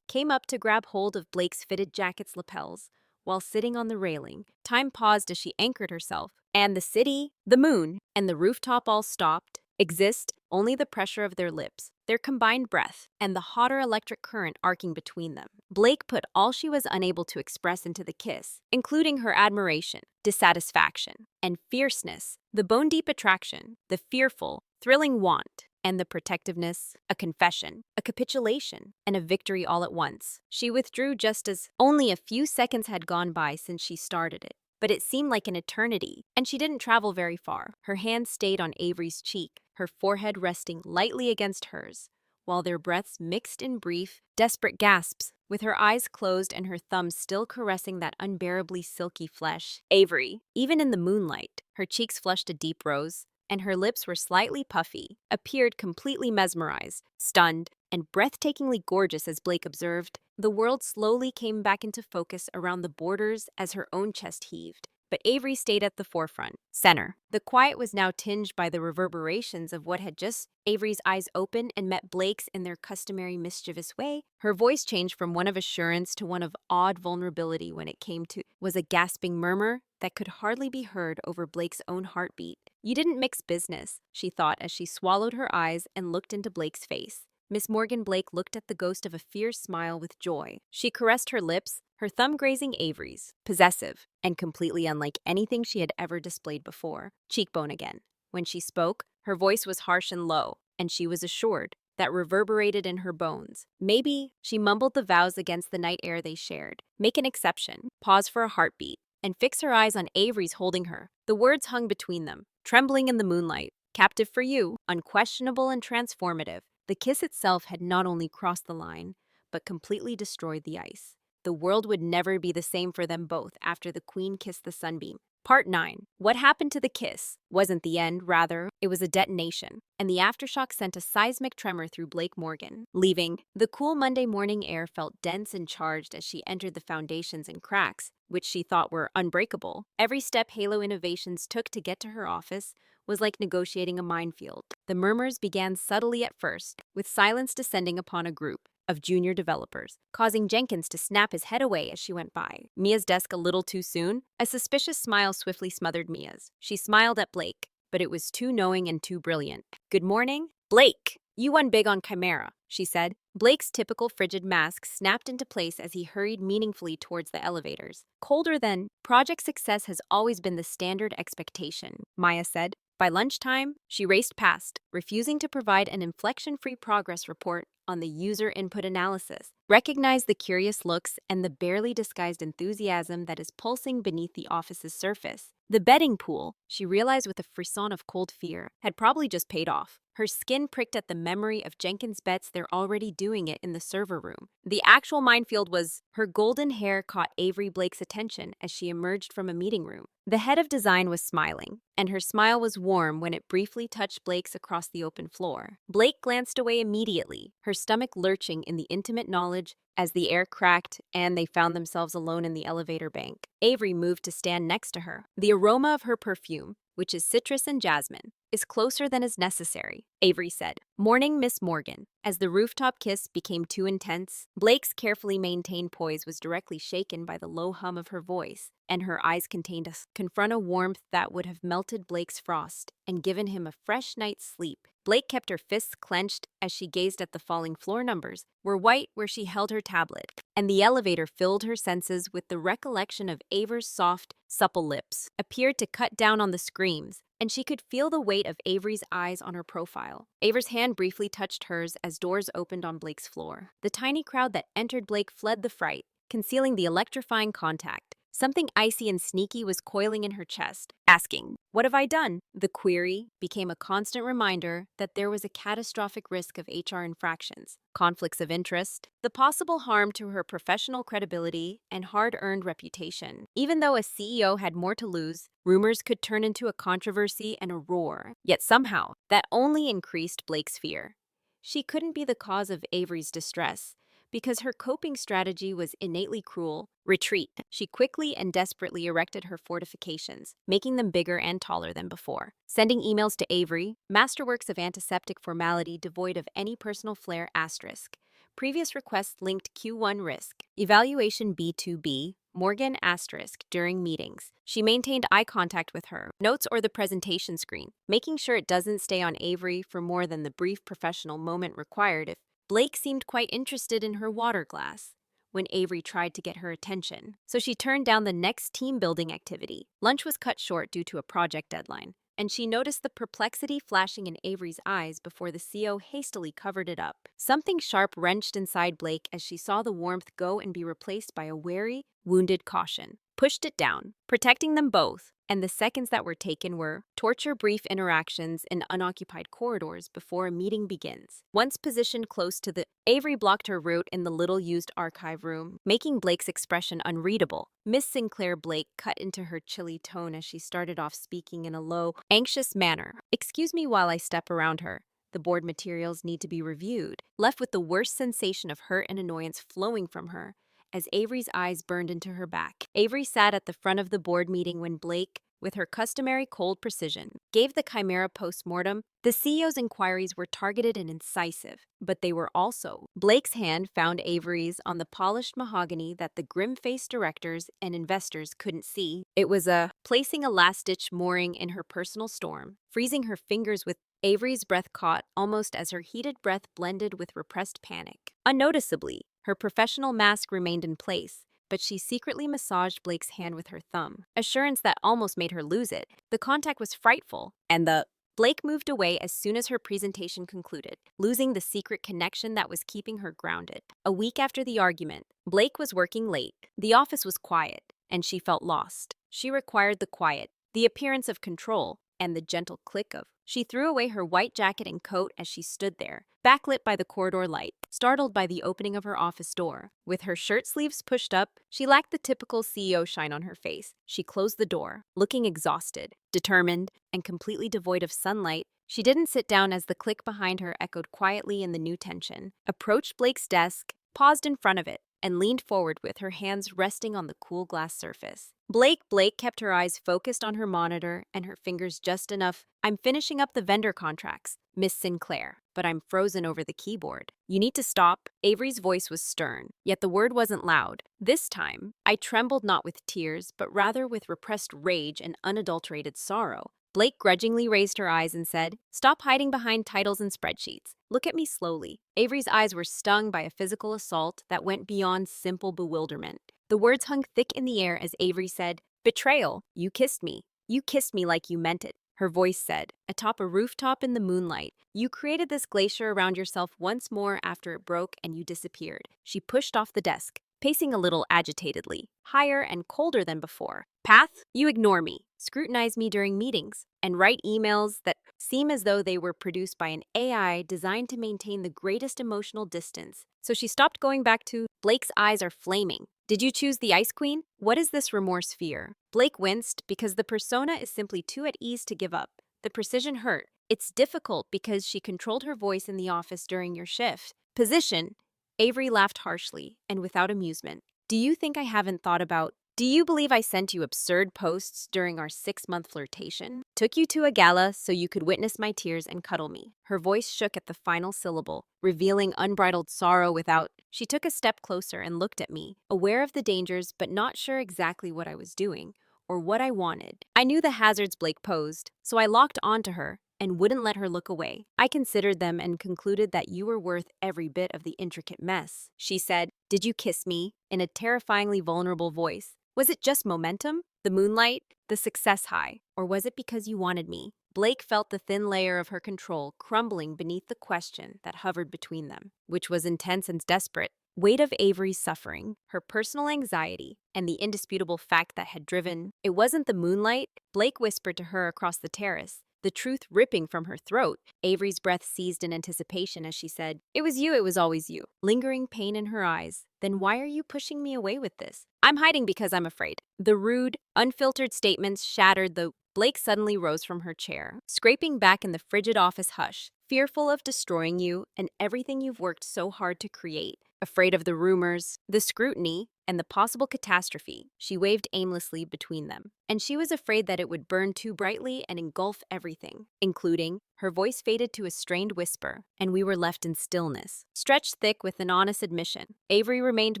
came up to grab hold of Blake's fitted jacket's lapels. While sitting on the railing, time paused as she anchored herself, and the city, the moon, and the rooftop all stopped, exist only the pressure of their lips, their combined breath, and the hotter electric current arcing between them. Blake put all she was unable to express into the kiss, including her admiration, dissatisfaction, and fierceness, the bone-deep attraction, the fearful, thrilling want, and the protectiveness, a confession, a capitulation, and a victory all at once. She withdrew just as only a few seconds had gone by since she started it. But it seemed like an eternity, and she didn't travel very far. Her hand stayed on Avery's cheek, her forehead resting lightly against hers, while their breaths mixed in brief, desperate gasps, with her eyes closed and her thumbs still caressing that unbearably silky flesh. Avery, even in the moonlight, her cheeks flushed a deep rose, and her lips were slightly puffy, appeared completely mesmerized, stunned, and breathtakingly gorgeous as Blake observed. The world slowly came back into focus around the borders as her own chest heaved. But Avery stayed at the forefront, center. The quiet was now tinged by the reverberations of what had just. Avery's eyes opened and met Blake's in their customary mischievous way. Her voice changed from one of assurance to one of awed vulnerability when it came to was a gasping murmur that could hardly be heard over Blake's own heartbeat. "You didn't mix business," she thought as she swallowed her eyes and looked into Blake's face. Miss Morgan Blake looked at the ghost of a fierce smile with joy. She caressed her lips, her thumb grazing Avery's, possessive, and completely unlike anything she had ever displayed before. Cheekbone again. When she spoke, her voice was harsh and low, and she was assured, that reverberated in her bones. "Maybe," she mumbled the vows against the night air they shared. "Make an exception, pause for a heartbeat, and fix her eyes on Avery's holding her." The words hung between them, trembling in the moonlight. "Captive for you, unquestionable and transformative." The kiss itself had not only crossed the line, but completely destroyed the ice. The world would never be the same for them both after the queen kissed the sunbeam. Part 9. What happened to the kiss wasn't the end, rather, it was a detonation, and the aftershock sent a seismic tremor through Blake Morgan, leaving. The cool Monday morning air felt dense and charged as she entered the foundations and cracks, which she thought were unbreakable. Every step Halo Innovations took to get to her office was like negotiating a minefield. The murmurs began subtly at first, with silence descending upon a group of junior developers, causing Jenkins to snap his head away as she went by. Mia's desk a little too soon? A suspicious smile swiftly smothered Mia's. She smiled at Blake, but it was too knowing and too brilliant. "Good morning, Blake. You won big on Chimera," she said. Blake's typical frigid mask snapped into place as he hurried meaningfully towards the elevators. Colder than, project success has always been the standard expectation, Maya said. By lunchtime, she raced past, refusing to provide an inflection-free progress report on the user input analysis. Recognize the curious looks and the barely disguised enthusiasm that is pulsing beneath the office's surface. The betting pool, she realized with a frisson of cold fear, had probably just paid off. Her skin pricked at the memory of Jenkins' bets they're already doing it in the server room. The actual minefield was her golden hair caught Avery Blake's attention as she emerged from a meeting room. The head of design was smiling, and her smile was warm when it briefly touched Blake's across the open floor. Blake glanced away immediately, her stomach lurching in the intimate knowledge as the air cracked and they found themselves alone in the elevator bank. Avery moved to stand next to her. The aroma of her perfume, which is citrus and jasmine, is closer than is necessary, Avery said. Morning, Miss Morgan. As the rooftop kiss became too intense, Blake's carefully maintained poise was directly shaken by the low hum of her voice, and her eyes contained confront a warmth that would have melted Blake's frost and given him a fresh night's sleep. Blake kept her fists clenched as she gazed at the falling floor numbers, were white where she held her tablet, and the elevator filled her senses with the recollection of Avery's soft, supple lips, appeared to cut down on the screams, and she could feel the weight of Avery's eyes on her profile. Avery's hand briefly touched hers as doors opened on Blake's floor. The tiny crowd that entered Blake fled the fright, concealing the electrifying contact. Something icy and sneaky was coiling in her chest, asking, "What have I done?" The query became a constant reminder that there was a catastrophic risk of HR infractions, conflicts of interest, the possible harm to her professional credibility and hard-earned reputation. Even though a CEO had more to lose, rumors could turn into a controversy and a roar. Yet somehow, that only increased Blake's fear. She couldn't be the cause of Avery's distress, because her coping strategy was innately cruel. Retreat. She quickly and desperately erected her fortifications, making them bigger and taller than before. Sending emails to Avery, masterworks of antiseptic formality devoid of any personal flair asterisk. Previous requests linked Q1 risk. Evaluation B2B, Morgan asterisk during meetings. She maintained eye contact with her, notes or the presentation screen, making sure it doesn't stay on Avery for more than the brief professional moment required if Blake seemed quite interested in her water glass when Avery tried to get her attention, so she turned down the next team-building activity. Lunch was cut short due to a project deadline, and she noticed the perplexity flashing in Avery's eyes before the CO hastily covered it up. Something sharp wrenched inside Blake as she saw the warmth go and be replaced by a wary, wounded caution. Pushed it down, protecting them both, and the seconds that were taken were torture-brief interactions in unoccupied corridors before a meeting begins. Once positioned close to the Avery blocked her route in the little-used archive room, making Blake's expression unreadable. Miss Sinclair Blake cut into her chilly tone as she started off speaking in a low, anxious manner. "Excuse me while I step around her. The board materials need to be reviewed," left with the worst sensation of hurt and annoyance flowing from her as Avery's eyes burned into her back. Avery sat at the front of the board meeting when Blake, with her customary cold precision, gave the Chimera post-mortem. The CEO's inquiries were targeted and incisive, but they were also. Blake's hand found Avery's on the polished mahogany that the grim-faced directors and investors couldn't see. It was placing a last-ditch mooring in her personal storm, freezing her fingers with Avery's breath caught almost as her heated breath blended with repressed panic. Unnoticeably, her professional mask remained in place, but she secretly massaged Blake's hand with her thumb, assurance that almost made her lose it. The contact was frightful, and Blake moved away as soon as her presentation concluded, losing the secret connection that was keeping her grounded. A week after the argument, Blake was working late. The office was quiet, and she felt lost. She required the quiet, the appearance of control, and the gentle click of. She threw away her white jacket and coat as she stood there, backlit by the corridor light, startled by the opening of her office door. With her shirt sleeves pushed up, she lacked the typical CEO shine on her face. She closed the door, looking exhausted, determined, and completely devoid of sunlight. She didn't sit down as the click behind her echoed quietly in the new tension. Approached Blake's desk, paused in front of it, and leaned forward with her hands resting on the cool glass surface. Blake kept her eyes focused on her monitor and her fingers just enough. "I'm finishing up the vendor contracts, Miss Sinclair, but I'm frozen over the keyboard. You need to stop." Avery's voice was stern, yet the word wasn't loud. This time, I trembled not with tears, but rather with repressed rage and unadulterated sorrow. Blake grudgingly raised her eyes and said, "Stop hiding behind titles and spreadsheets. Look at me slowly." Avery's eyes were stung by a physical assault that went beyond simple bewilderment. The words hung thick in the air as Avery said, "Betrayal. You kissed me. You kissed me like you meant it." Her voice said, atop a rooftop in the moonlight, "You created this glacier around yourself once more after it broke and you disappeared." She pushed off the desk, pacing a little agitatedly, higher and colder than before. "Path, you ignore me, scrutinize me during meetings, and write emails that seem as though they were produced by an AI designed to maintain the greatest emotional distance." So she stopped going back to, "Blake's eyes are flaming. Did you choose the Ice Queen? What is this remorse fear?" Blake winced because the persona is simply too at ease to give up. The precision hurt. "It's difficult because she controlled her voice in the office during your shift. Position." Avery laughed harshly and without amusement. "Do you think I haven't thought about— Do you believe I sent you absurd posts during our 6-month flirtation? Took you to a gala so you could witness my tears and cuddle me?" Her voice shook at the final syllable, revealing unbridled sorrow without— She took a step closer and looked at me, aware of the dangers but not sure exactly what I was doing or what I wanted. I knew the hazards Blake posed, so I locked onto her and wouldn't let her look away. "I considered them and concluded that you were worth every bit of the intricate mess." She said, "Did you kiss me?" in a terrifyingly vulnerable voice. "Was it just momentum? The moonlight? The success high? Or was it because you wanted me?" Blake felt the thin layer of her control crumbling beneath the question that hovered between them, which was intense and desperate. Weight of Avery's suffering, her personal anxiety, and the indisputable fact that had driven— It wasn't the moonlight, Blake whispered to her across the terrace, the truth ripping from her throat. Avery's breath seized in anticipation as she said, "It was you, it was always you." Lingering pain in her eyes. "Then why are you pushing me away with this?" "I'm hiding because I'm afraid." The rude, unfiltered statements shattered the— Blake suddenly rose from her chair, scraping back in the frigid office hush, "Fearful of destroying you and everything you've worked so hard to create. Afraid of the rumors, the scrutiny, and the possible catastrophe." She waved aimlessly between them. "And she was afraid that it would burn too brightly and engulf everything, including—" Her voice faded to a strained whisper, and we were left in stillness, stretched thick with an honest admission. Avery remained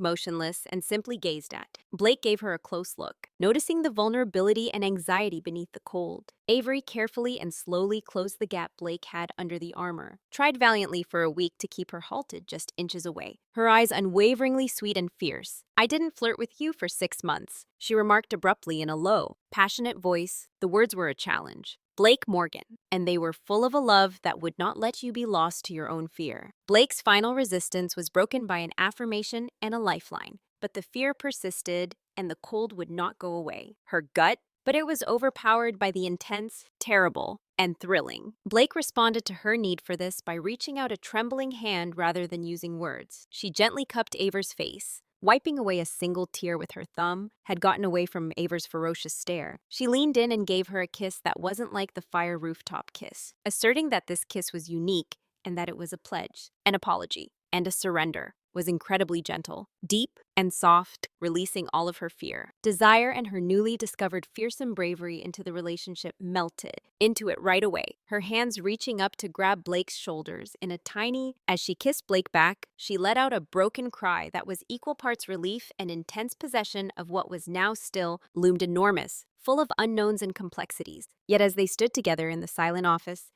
motionless and simply gazed at. Blake gave her a close look, noticing the vulnerability and anxiety beneath the cold. Avery carefully and slowly closed the gap Blake had under the armor, tried valiantly for a week to keep her halted just inches away, her eyes unwaveringly sweet and fierce. "I didn't flirt with you for 6 months," she remarked abruptly in a low, passionate voice. The words were a challenge. Blake Morgan, and they were full of a love that would not let you be lost to your own fear. Blake's final resistance was broken by an affirmation and a lifeline, but the fear persisted and the cold would not go away. Her gut, but it was overpowered by the intense, terrible, and thrilling. Blake responded to her need for this by reaching out a trembling hand rather than using words. She gently cupped Aver's face, wiping away a single tear with her thumb, had gotten away from Aver's ferocious stare. She leaned in and gave her a kiss that wasn't like the fire rooftop kiss, asserting that this kiss was unique and that it was a pledge, an apology, and a surrender. Was incredibly gentle, deep and soft, releasing all of her fear. Desire and her newly discovered fearsome bravery into the relationship melted into it right away, her hands reaching up to grab Blake's shoulders in a tiny— As she kissed Blake back, she let out a broken cry that was equal parts relief and intense possession of what was now still loomed enormous, full of unknowns and complexities. Yet as they stood together in the silent office,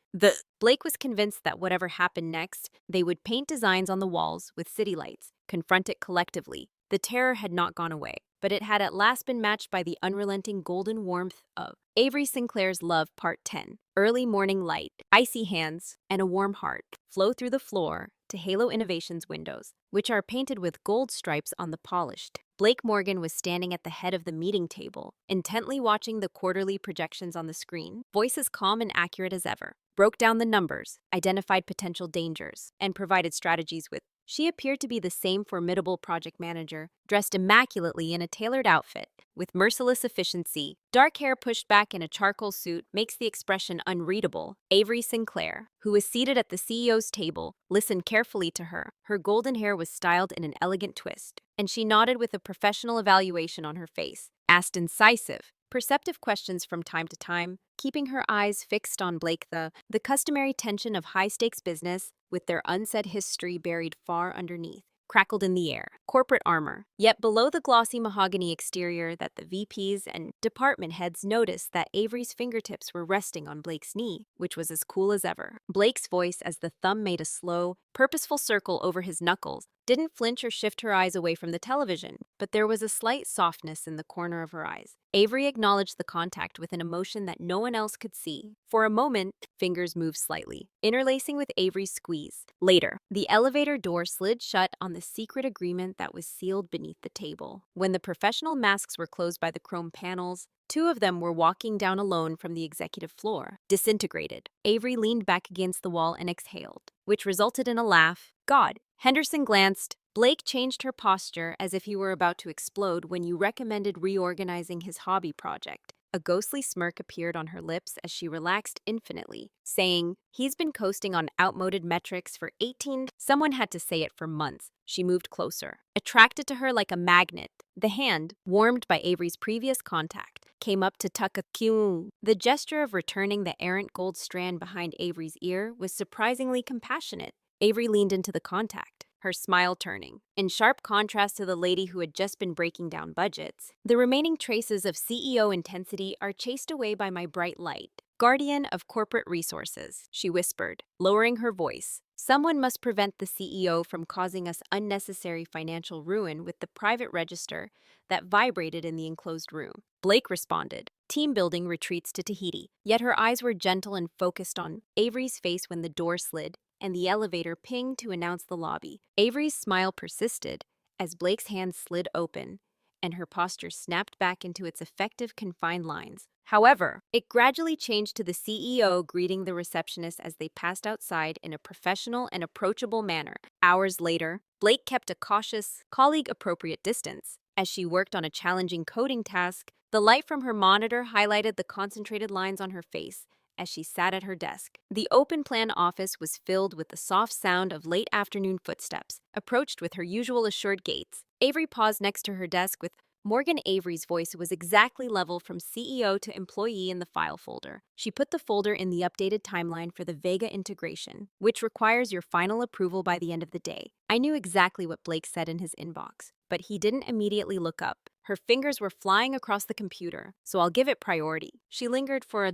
Blake was convinced that whatever happened next, they would paint designs on the walls with city lights, confront it collectively. The terror had not gone away, but it had at last been matched by the unrelenting golden warmth of Avery Sinclair's Love Part 10. Early morning light, icy hands, and a warm heart flow through the floor to Halo Innovations windows, which are painted with gold stripes on the polished. Blake Morgan was standing at the head of the meeting table, intently watching the quarterly projections on the screen, voice as calm and accurate as ever. Broke down the numbers, identified potential dangers, and provided strategies with— She appeared to be the same formidable project manager, dressed immaculately in a tailored outfit, with merciless efficiency. Dark hair pushed back in a charcoal suit makes the expression unreadable. Avery Sinclair, who was seated at the CEO's table, listened carefully to her. Her golden hair was styled in an elegant twist, and she nodded with a professional evaluation on her face, asked incisive, perceptive questions from time to time, keeping her eyes fixed on Blake. The customary tension of high-stakes business, with their unsaid history buried far underneath. crackled in the air. Corporate armor. Yet below the glossy mahogany exterior that the VPs and department heads noticed that Avery's fingertips were resting on Blake's knee, which was as cool as ever. Blake's voice, as the thumb made a slow, purposeful circle over his knuckles, didn't flinch or shift her eyes away from the television, but there was a slight softness in the corner of her eyes. Avery acknowledged the contact with an emotion that no one else could see. For a moment, fingers moved slightly, interlacing with Avery's squeeze. Later, the elevator door slid shut on the secret agreement that was sealed beneath the table. When the professional masks were closed by the chrome panels, two of them were walking down alone from the executive floor. Disintegrated, Avery leaned back against the wall and exhaled, which resulted in a laugh. God. Henderson glanced. Blake changed her posture as if he were about to explode when you recommended reorganizing his hobby project. A ghostly smirk appeared on her lips as she relaxed infinitely, saying, "He's been coasting on outmoded metrics for 18." Someone had to say it for months. She moved closer, attracted to her like a magnet. The hand, warmed by Avery's previous contact, came up to tuck a cue. The gesture of returning the errant gold strand behind Avery's ear was surprisingly compassionate. Avery leaned into the contact, her smile turning. In sharp contrast to the lady who had just been breaking down budgets, the remaining traces of CEO intensity are chased away by my bright light. Guardian of corporate resources, she whispered, lowering her voice. Someone must prevent the CEO from causing us unnecessary financial ruin with the private register that vibrated in the enclosed room. Blake responded. Team building retreats to Tahiti, yet her eyes were gentle and focused on Avery's face when the door slid and the elevator pinged to announce the lobby. Avery's smile persisted as Blake's hand slid open and her posture snapped back into its effective confined lines. However, it gradually changed to the CEO greeting the receptionist as they passed outside in a professional and approachable manner. Hours later, Blake kept a cautious, colleague-appropriate distance. As she worked on a challenging coding task, the light from her monitor highlighted the concentrated lines on her face as she sat at her desk. The open-plan office was filled with the soft sound of late afternoon footsteps, approached with her usual assured gaits. Avery paused next to her desk with Morgan. Avery's voice was exactly level from CEO to employee in the file folder. She put the folder in the updated timeline for the Vega integration, which requires your final approval by the end of the day. I knew exactly what Blake said in his inbox, but he didn't immediately look up. Her fingers were flying across the computer, so I'll give it priority. She lingered for a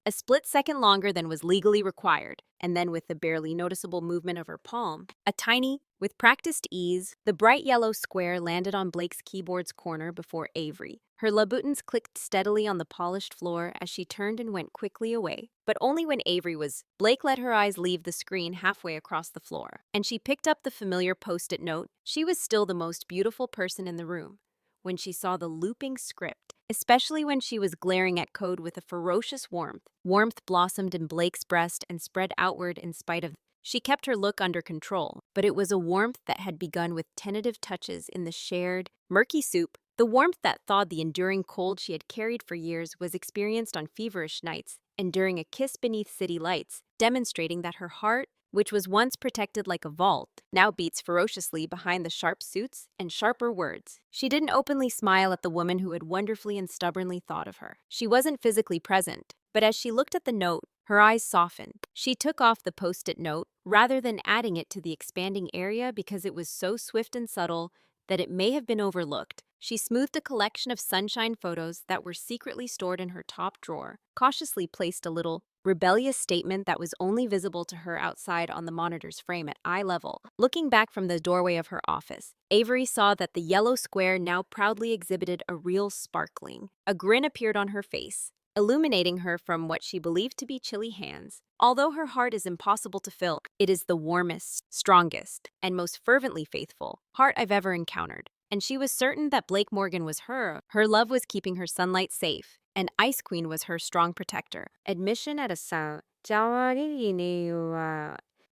split second longer than was legally required, and then with the barely noticeable movement of her palm, with practiced ease, the bright yellow square landed on Blake's keyboard's corner before Avery. Her Louboutins clicked steadily on the polished floor as she turned and went quickly away, but only when Avery was. Blake let her eyes leave the screen halfway across the floor, and she picked up the familiar post-it note. She was still the most beautiful person in the room when she saw the looping script, especially when she was glaring at code with a ferocious warmth. Warmth blossomed in Blake's breast and spread outward in spite of. She kept her look under control, but it was a warmth that had begun with tentative touches in the shared, murky soup. The warmth that thawed the enduring cold she had carried for years was experienced on feverish nights and during a kiss beneath city lights, demonstrating that her heart, which was once protected like a vault, now beats ferociously behind the sharp suits and sharper words. She didn't openly smile at the woman who had wonderfully and stubbornly thought of her. She wasn't physically present, but as she looked at the note, her eyes softened. She took off the post-it note rather than adding it to the expanding area because it was so swift and subtle that it may have been overlooked. She smoothed a collection of sunshine photos that were secretly stored in her top drawer, cautiously placed a little rebellious statement that was only visible to her outside on the monitor's frame at eye level. Looking back from the doorway of her office, Avery saw that the yellow square now proudly exhibited a real sparkling. A grin appeared on her face, illuminating her from what she believed to be chilly hands. Although her heart is impossible to fill, it is the warmest, strongest, and most fervently faithful heart I've ever encountered. And she was certain that Blake Morgan was her. Her love was keeping her sunlight safe, and Ice Queen was her strong protector. Admission at a